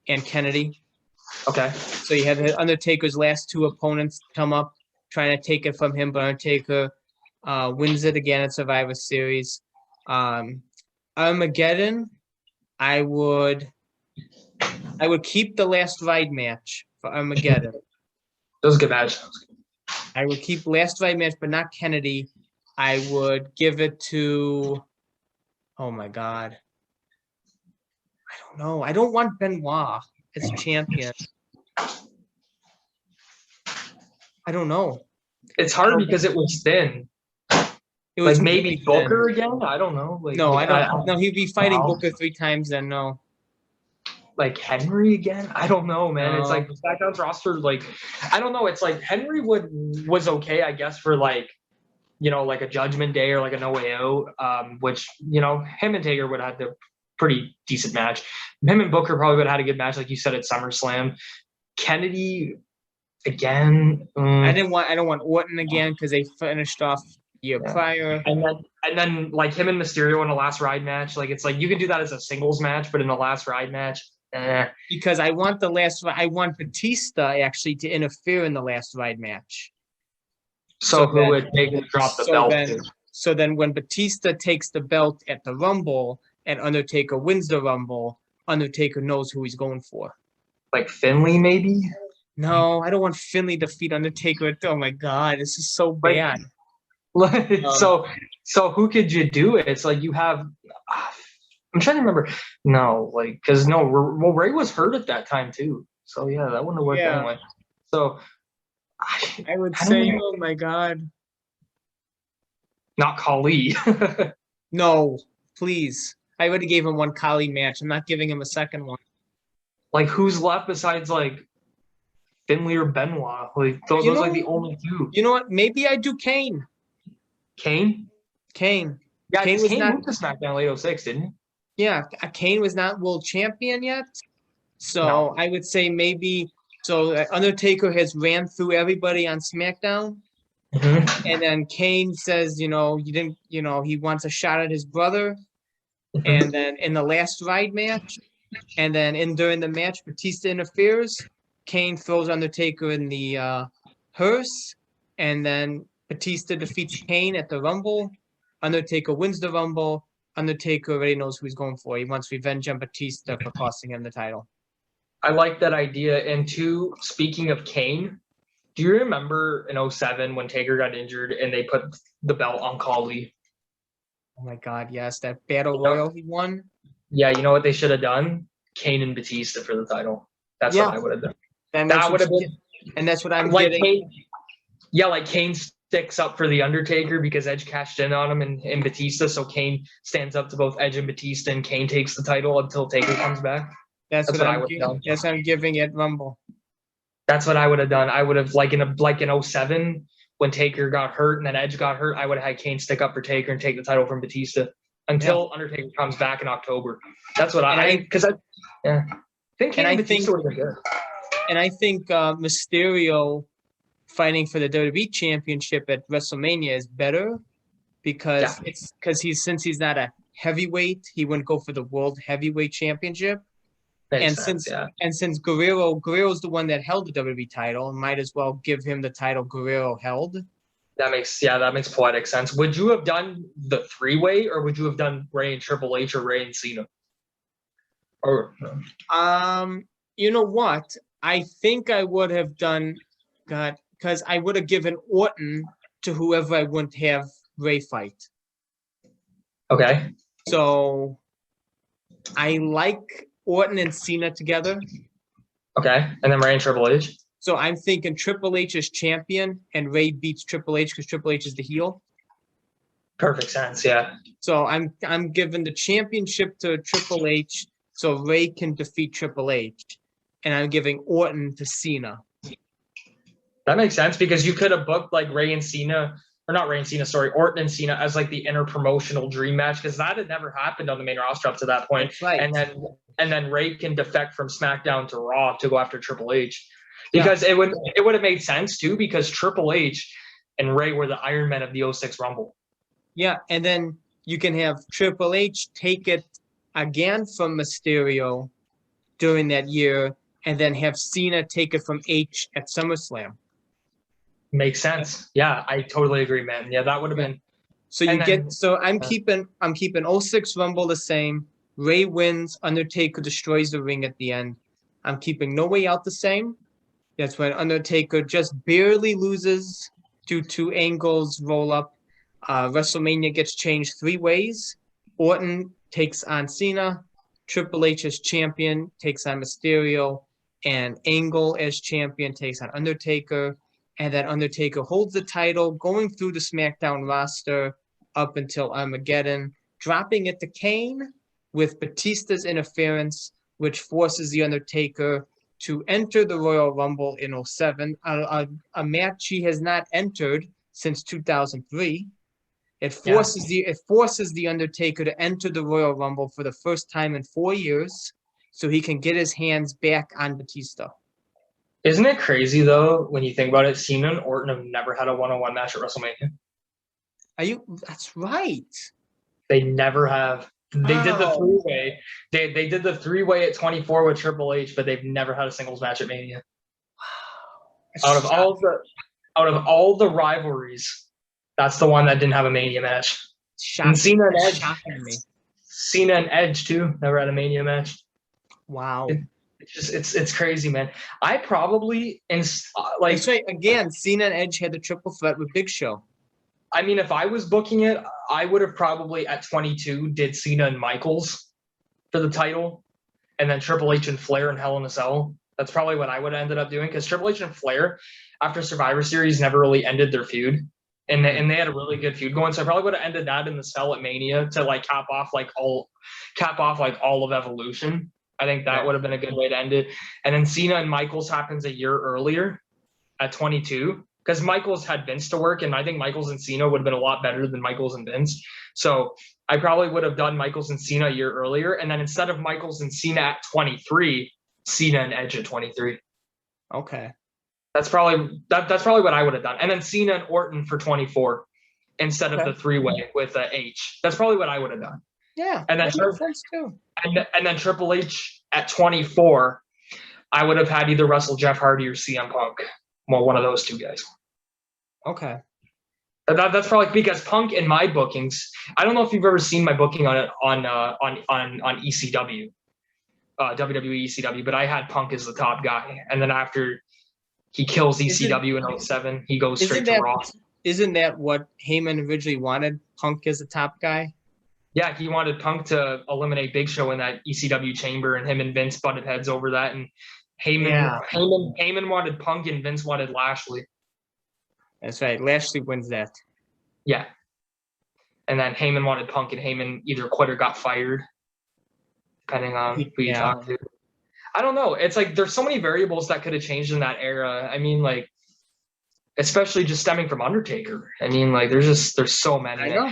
Speaker 1: and Kennedy.
Speaker 2: Okay.
Speaker 1: So you have Undertaker's last two opponents come up trying to take it from him, but Undertaker wins it again at Survivor Series. Armageddon, I would keep the last ride match for Armageddon.
Speaker 2: That was a good match.
Speaker 1: I would keep last ride match, but not Kennedy. I would give it to, oh my God. I don't know. I don't want Benoit as champion. I don't know.
Speaker 2: It's hard because it was thin. It was like maybe Booker again? I don't know.
Speaker 1: No, I don't know. He'd be fighting Booker 3 times then, no.
Speaker 2: Like Henry again? I don't know, man. It's like SmackDown's roster, like I don't know. It's like Henry was okay, I guess, for like a Judgment Day or like a No Way Out, which him and Taker would have had a pretty decent match. Him and Booker probably would have had a good match, like you said, at SummerSlam. Kennedy, again.
Speaker 1: I don't want Orton again because they finished off the year prior.
Speaker 2: And then like him and Mysterio in the last ride match, like it's like you can do that as a singles match, but in the last ride match,
Speaker 1: because I want Batista actually to interfere in the last ride match.
Speaker 2: So who would make him drop the belt?
Speaker 1: So then when Batista takes the belt at the Rumble and Undertaker wins the Rumble, Undertaker knows who he's going for.
Speaker 2: Like Finley, maybe?
Speaker 1: No, I don't want Finley to defeat Undertaker. Oh my God, this is so bad.
Speaker 2: So who could you do it? It's like you have. I'm trying to remember. No, like because Ray was hurt at that time too. So yeah, that wouldn't have worked anyway. So
Speaker 1: I would say, oh my God,
Speaker 2: not Khali.
Speaker 1: No, please. I already gave him one Khali match. I'm not giving him a second one.
Speaker 2: Like who's left besides like Finley or Benoit? Like those are like the only two.
Speaker 1: You know what? Maybe I do Kane.
Speaker 2: Kane. Yeah, Kane moved to SmackDown late 06, didn't he?
Speaker 1: Yeah, Kane was not world champion yet. So I would say maybe. So Undertaker has ran through everybody on SmackDown.
Speaker 2: Mm-hmm.
Speaker 1: And then Kane says, he wants a shot at his brother. Mm-hmm. And then in the last ride match, and then during the match, Batista interferes. Kane throws Undertaker in the hearse, and then Batista defeats Kane at the Rumble. Undertaker wins the Rumble. Undertaker already knows who he's going for. He wants revenge on Batista for costing him the title.
Speaker 2: I like that idea. And two, speaking of Kane, do you remember in 07 when Taker got injured and they put the belt on Khali?
Speaker 1: Oh my God, yes. That Battle Royal he won.
Speaker 2: Yeah, you know what they should have done? Kane and Batista for the title. That's what I would have done. That would have been.
Speaker 1: And that's what I'm
Speaker 2: like
Speaker 1: getting.
Speaker 2: Kane sticks up for the Undertaker because Edge cashed in on him and Batista. So Kane stands up to both Edge and Batista, and Kane takes the title until Taker comes back. That's what I would have done.
Speaker 1: Yes, I'm giving it Rumble.
Speaker 2: That's what I would have done. I would have like in 07 when Taker got hurt and then Edge got hurt. I would have had Kane stick up for Taker and take the title from Batista until Undertaker comes back in October. That's what I think Kane and Batista would have been good.
Speaker 1: And I think Mysterio fighting for the WWE Championship at WrestleMania is better because since he's not a heavyweight, he wouldn't go for the World Heavyweight Championship. Since Guerrero's the one that held the WWE title, might as well give him the title Guerrero held.
Speaker 2: That makes poetic sense. Would you have done the three-way, or would you have done Ray and Triple H or Ray and Cena? Or
Speaker 1: you know what? I think I would have done because I would have given Orton to whoever I wouldn't have Ray fight.
Speaker 2: Okay.
Speaker 1: So I like Orton and Cena together.
Speaker 2: Okay. And then Ray and Triple H.
Speaker 1: So I'm thinking Triple H is champion and Ray beats Triple H because Triple H is the heel.
Speaker 2: Perfect sense, yeah.
Speaker 1: So I'm giving the championship to Triple H so Ray can defeat Triple H. And I'm giving Orton to Cena.
Speaker 2: That makes sense because you could have booked like Orton and Cena as like the interpromotional dream match because that had never happened on the main roster up to that point.
Speaker 1: That's right.
Speaker 2: And then Ray can defect from SmackDown to Raw to go after Triple H. Because it would have made sense too because Triple H and Ray were the Iron Men of the 06 Rumble.
Speaker 1: Yeah, and then you can have Triple H take it again from Mysterio during that year and then have Cena take it from H at SummerSlam.
Speaker 2: Makes sense. Yeah, I totally agree, man. Yeah, that would have been.
Speaker 1: So I'm keeping 06 Rumble the same. Ray wins, Undertaker destroys the ring at the end. I'm keeping No Way Out the same. That's when Undertaker just barely loses due to Angle's roll up. WrestleMania gets changed 3 ways. Orton takes on Cena. Triple H as champion takes on Mysterio. And Angle as champion takes on Undertaker. And then Undertaker holds the title going through the SmackDown roster up until Armageddon, dropping it to Kane with Batista's interference, which forces the Undertaker to enter the Royal Rumble in 07, a match he has not entered since 2003. It forces the Undertaker to enter the Royal Rumble for the first time in 4 years so he can get his hands back on Batista.
Speaker 2: Isn't it crazy though when you think about it? Cena and Orton have never had a one-on-one match at WrestleMania.
Speaker 1: That's right.
Speaker 2: They never have. They did the
Speaker 1: Wow.
Speaker 2: three-way. They did the three-way at 24 with Triple H, but they've never had a singles match at Mania. Out of all the rivalries, that's the one that didn't have a Mania match.
Speaker 1: Shocking.
Speaker 2: And Cena and Edge.
Speaker 1: Shocking me.
Speaker 2: Cena and Edge too never had a Mania match.
Speaker 1: Wow.
Speaker 2: It's crazy, man. I probably like.
Speaker 1: That's right. Again, Cena and Edge had the triple threat with Big Show.
Speaker 2: I mean, if I was booking it, I would have probably at 22 did Cena and Michaels for the title, and then Triple H and Flair and Hell in a Cell. That's probably what I would have ended up doing because Triple H and Flair, after Survivor Series, never really ended their feud, and they had a really good feud going. So I probably would have ended that in the Cell at Mania to like cap off all of Evolution. I think that would have been a good way to end it. And then Cena and Michaels happens a year earlier at 22 because Michaels had Vince to work, and I think Michaels and Cena would have been a lot better than Michaels and Vince. So I probably would have done Michaels and Cena a year earlier, and then instead of Michaels and Cena at 23, Cena and Edge at 23.
Speaker 1: Okay.
Speaker 2: That's probably what I would have done. And then Cena and Orton for 24 instead of the three-way with H. That's probably what I would have done.
Speaker 1: Yeah,
Speaker 2: and then
Speaker 1: that makes sense too.
Speaker 2: And then Triple H at 24, I would have had either wrestle Jeff Hardy or CM Punk. Well, one of those two guys.
Speaker 1: Okay.
Speaker 2: That's probably because Punk in my bookings. I don't know if you've ever seen my booking on it on ECW, WWE ECW, but I had Punk as the top guy, and then after he kills ECW in 07, he goes straight to Raw.
Speaker 1: Isn't that what Heyman originally wanted? Punk as the top guy?
Speaker 2: Yeah, he wanted Punk to eliminate Big Show in that ECW chamber, and him and Vince butted heads over that. And Heyman wanted Punk, and Vince wanted Lashley.
Speaker 1: That's right. Lashley wins that.
Speaker 2: Yeah. And then Heyman wanted Punk, and Heyman either quit or got fired, depending on who you talk to. I don't know. It's like there's so many variables that could have changed in that era. I mean, like, especially just stemming from Undertaker. I mean, like, there's so many.
Speaker 1: I know.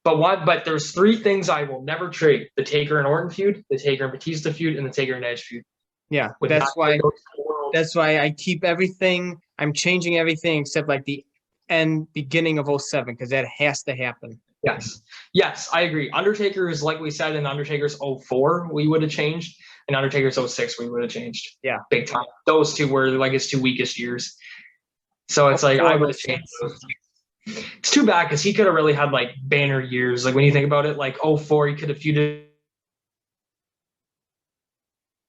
Speaker 2: But there's three things I will never trade: the Taker and Orton feud, the Taker and Batista feud, and the Taker and Edge feud.
Speaker 1: Yeah, that's why I keep everything. I'm changing everything except like the beginning of 07 because that has to happen.
Speaker 2: Yes, I agree. Undertaker is like we said in Undertaker's 04, we would have changed. In Undertaker's 06, we would have changed.
Speaker 1: Yeah,
Speaker 2: big time. Those two were like his two weakest years. So it's like I would have changed those. It's too bad because he could have really had like banner years. Like when you think about it, like 04, he could have feuded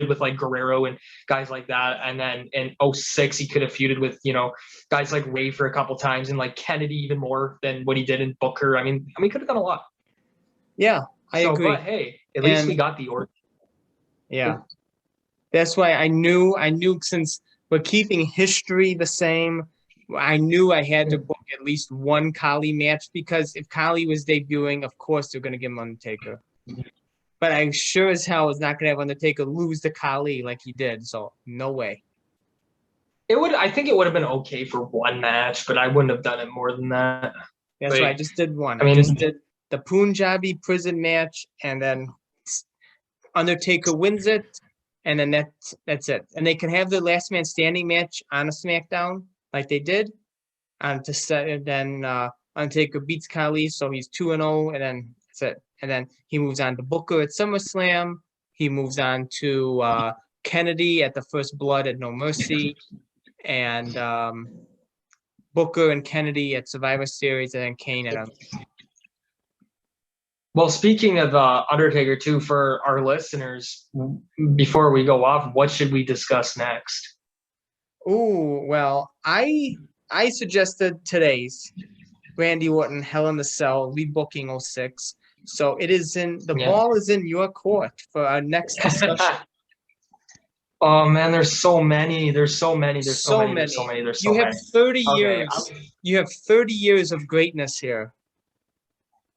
Speaker 2: with like Guerrero and guys like that. And then in 06, he could have feuded with, guys like Ray for a couple times and like Kennedy even more than what he did in Booker. I mean, he could have done a lot.
Speaker 1: Yeah, I agree.
Speaker 2: But hey, at least we got the order.
Speaker 1: Yeah. That's why I knew since we're keeping history the same, I knew I had to book at least one Khali match because if Khali was debuting, of course they're going to give him Undertaker. But I sure as hell was not going to have Undertaker lose to Khali like he did. So no way.
Speaker 2: I think it would have been okay for one match, but I wouldn't have done it more than that.
Speaker 1: That's why I just did one.
Speaker 2: I
Speaker 1: just did the Punjabi prison match, and then Undertaker wins it, and then that's it. And they can have the last man standing match on a SmackDown like they did. Then Undertaker beats Khali, so he's 2-0, and then that's it. And then he moves on to Booker at SummerSlam. He moves on to Kennedy at the First Blood at No Mercy, and Booker and Kennedy at Survivor Series, and then Kane at
Speaker 2: Well, speaking of Undertaker, too, for our listeners, before we go off, what should we discuss next?
Speaker 1: Oh, well, I suggested today's Randy Orton Hell in the Cell rebooking 06. So it is ball is in your court for our next discussion.
Speaker 2: Oh man, there's so many.
Speaker 1: You have 30 years. You have 30 years of greatness here.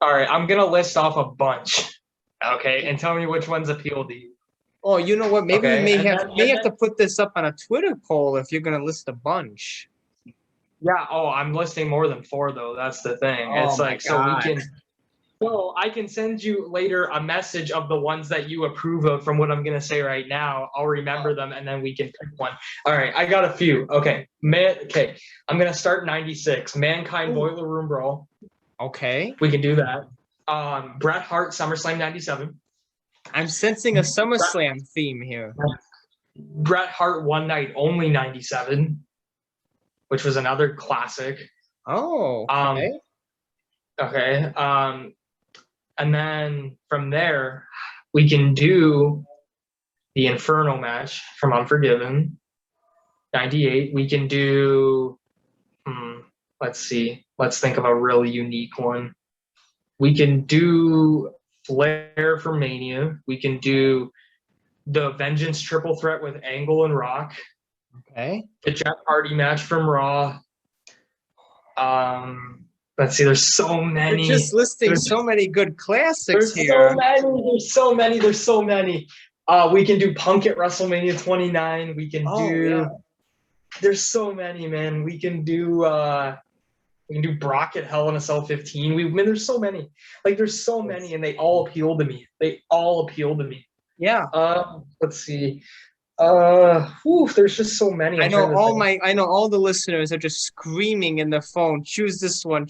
Speaker 2: All right, I'm gonna list off a bunch. Okay, and tell me which ones appeal to you.
Speaker 1: Oh, you know what? Maybe we may have to put this up on a Twitter poll if you're gonna list a bunch.
Speaker 2: Yeah. Oh, I'm listing more than 4 though. That's the thing. It's like so we can. So I can send you later a message of the ones that you approve of from what I'm going to say right now. I'll remember them and then we can pick one. All right. I got a few. Okay. Okay. I'm going to start 96. Mankind Boiler Room Brawl.
Speaker 1: Okay.
Speaker 2: We can do that. Bret Hart SummerSlam 97.
Speaker 1: I'm sensing a SummerSlam theme here.
Speaker 2: Bret Hart One Night Only 97, which was another classic.
Speaker 1: Oh, okay.
Speaker 2: Okay. And then from there, we can do the Inferno match from Unforgiven, 98. We can do, let's see. Let's think of a really unique one. We can do Flair for Mania. We can do the Vengeance triple threat with Angle and Rock.
Speaker 1: Okay.
Speaker 2: The Jeff Hardy match from Raw. Let's see. There's so many.
Speaker 1: You're just listing so many good classics
Speaker 2: There's
Speaker 1: here.
Speaker 2: There's so many. We can do Punk at WrestleMania 29. We can do.
Speaker 1: Yeah.
Speaker 2: There's so many, man. We can do Brock at Hell in a Cell 15. There's so many. Like there's so many, and they all appeal to me.
Speaker 1: Yeah.
Speaker 2: Let's see. There's just so many.
Speaker 1: I know all the listeners are just screaming in their phone, choose this one.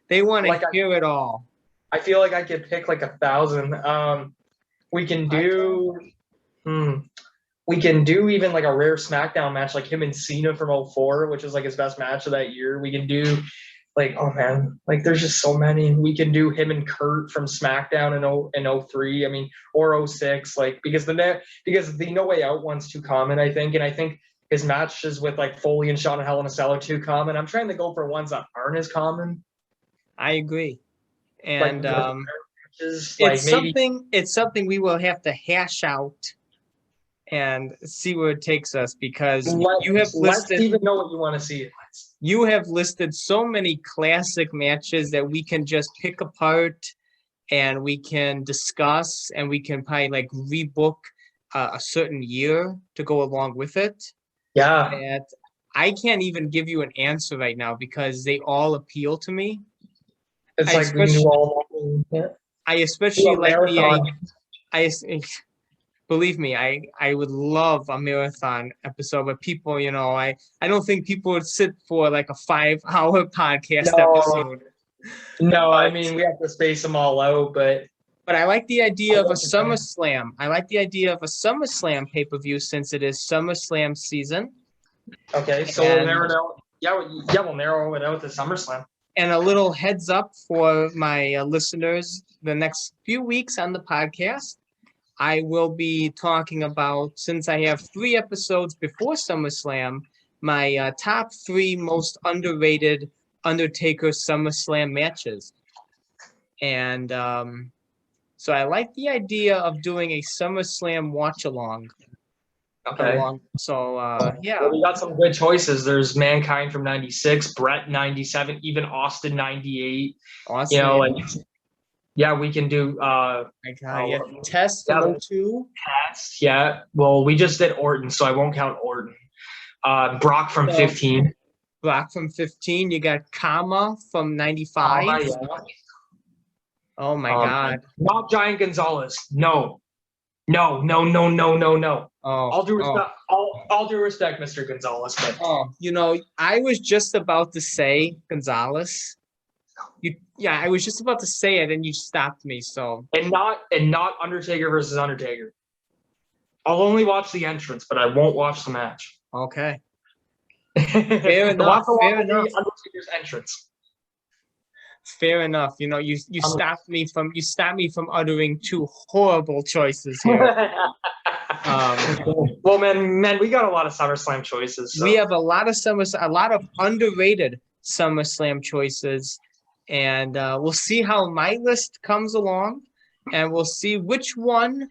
Speaker 1: They want to hear it all.
Speaker 2: I feel like I could pick like 1,000. We can do we can do even like a rare SmackDown match like him and Cena from 04, which is like his best match of that year. We can do like, oh man, like there's just so many. We can do him and Kurt from SmackDown in 03, I mean, or 06, like because the No Way Out one's too common, I think. And I think his matches with like Foley and Shawn in Hell in a Cell are too common. I'm trying to go for ones that aren't as common.
Speaker 1: I agree. And
Speaker 2: like,
Speaker 1: it's something we will have to hash out and see where it takes us, because you have listed.
Speaker 2: Let's even know what you want to see.
Speaker 1: You have listed so many classic matches that we can just pick apart and we can discuss, and we can probably like rebook a certain year to go along with it.
Speaker 2: Yeah.
Speaker 1: And I can't even give you an answer right now because they all appeal to me.
Speaker 2: It's like we knew all of them. Yeah.
Speaker 1: I especially like believe me, I would love a marathon episode, but people, I don't think people would sit for like a 5-hour podcast episode.
Speaker 2: No, I mean, we have to space them all out, but
Speaker 1: I like the idea of a SummerSlam. I like the idea of a SummerSlam pay-per-view since it is SummerSlam season.
Speaker 2: Okay, so we'll narrow it out. Yeah, we'll narrow it out to SummerSlam.
Speaker 1: And a little heads up for my listeners, the next few weeks on the podcast, I will be talking about, since I have 3 episodes before SummerSlam, my top 3 most underrated Undertaker SummerSlam matches. And so I like the idea of doing a SummerSlam watch-along.
Speaker 2: Okay.
Speaker 1: So, yeah.
Speaker 2: Well, we got some good choices. There's Mankind from 96, Bret 97, even Austin 98.
Speaker 1: Austin.
Speaker 2: Yeah, we can do
Speaker 1: Test from 02.
Speaker 2: Test, yeah. Well, we just did Orton, so I won't count Orton. Brock from 15.
Speaker 1: Brock from 15. You got Kama from 95.
Speaker 2: Yeah.
Speaker 1: Oh my God.
Speaker 2: Not Giant Gonzalez. No. Oh, All due respect, Mr. Gonzalez. But
Speaker 1: I was just about to say Gonzalez. I was just about to say it, and you stopped me. So
Speaker 2: and not Undertaker versus Undertaker. I'll only watch the entrance, but I won't watch the match.
Speaker 1: Okay. Fair enough.
Speaker 2: Undertaker's entrance.
Speaker 1: Fair enough. You stopped me from uttering 2 horrible choices here.
Speaker 2: Well, man, we got a lot of SummerSlam choices. So.
Speaker 1: We have a lot of underrated SummerSlam choices, and we'll see how my list comes along, and we'll see which one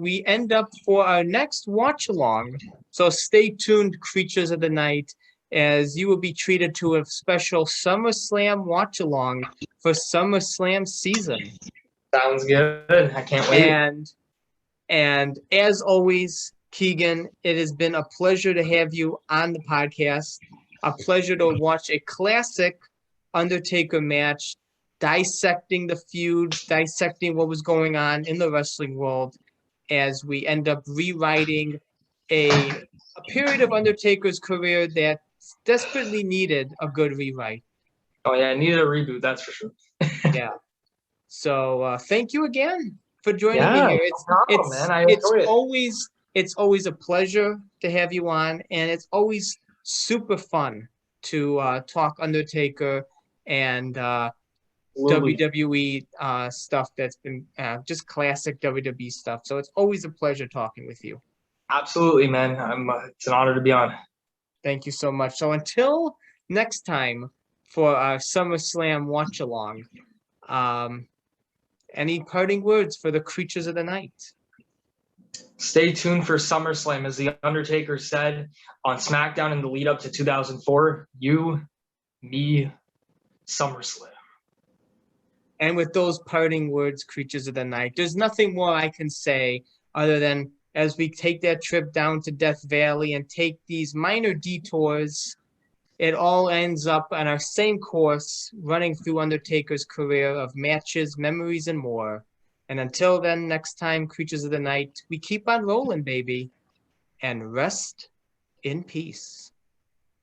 Speaker 1: we end up for our next watch along. So stay tuned, creatures of the night, as you will be treated to a special SummerSlam watch along for SummerSlam season.
Speaker 2: Sounds good. I can't wait.
Speaker 1: And as always, Keegan, it has been a pleasure to have you on the podcast. A pleasure to watch a classic Undertaker match dissecting the feud, dissecting what was going on in the wrestling world as we end up rewriting a period of Undertaker's career that desperately needed a good rewrite.
Speaker 2: Oh yeah, I needed a reboot, that's for sure.
Speaker 1: Yeah. So thank you again for joining me
Speaker 2: Yeah,
Speaker 1: here.
Speaker 2: no problem, man. I enjoy it.
Speaker 1: It's always a pleasure to have you on, and it's always super fun to talk Undertaker and
Speaker 2: Absolutely.
Speaker 1: WWE stuff that's been just classic WWE stuff. So it's always a pleasure talking with you.
Speaker 2: Absolutely, man. It's an honor to be on.
Speaker 1: Thank you so much. So until next time for our SummerSlam watch along, any parting words for the creatures of the night?
Speaker 2: Stay tuned for SummerSlam, as The Undertaker said on SmackDown in the lead up to 2004. You, me, SummerSlam.
Speaker 1: And with those parting words, creatures of the night, there's nothing more I can say other than as we take that trip down to Death Valley and take these minor detours, it all ends up on our same course, running through Undertaker's career of matches, memories, and more. And until then, next time, creatures of the night, we keep on rolling, baby, and rest in peace.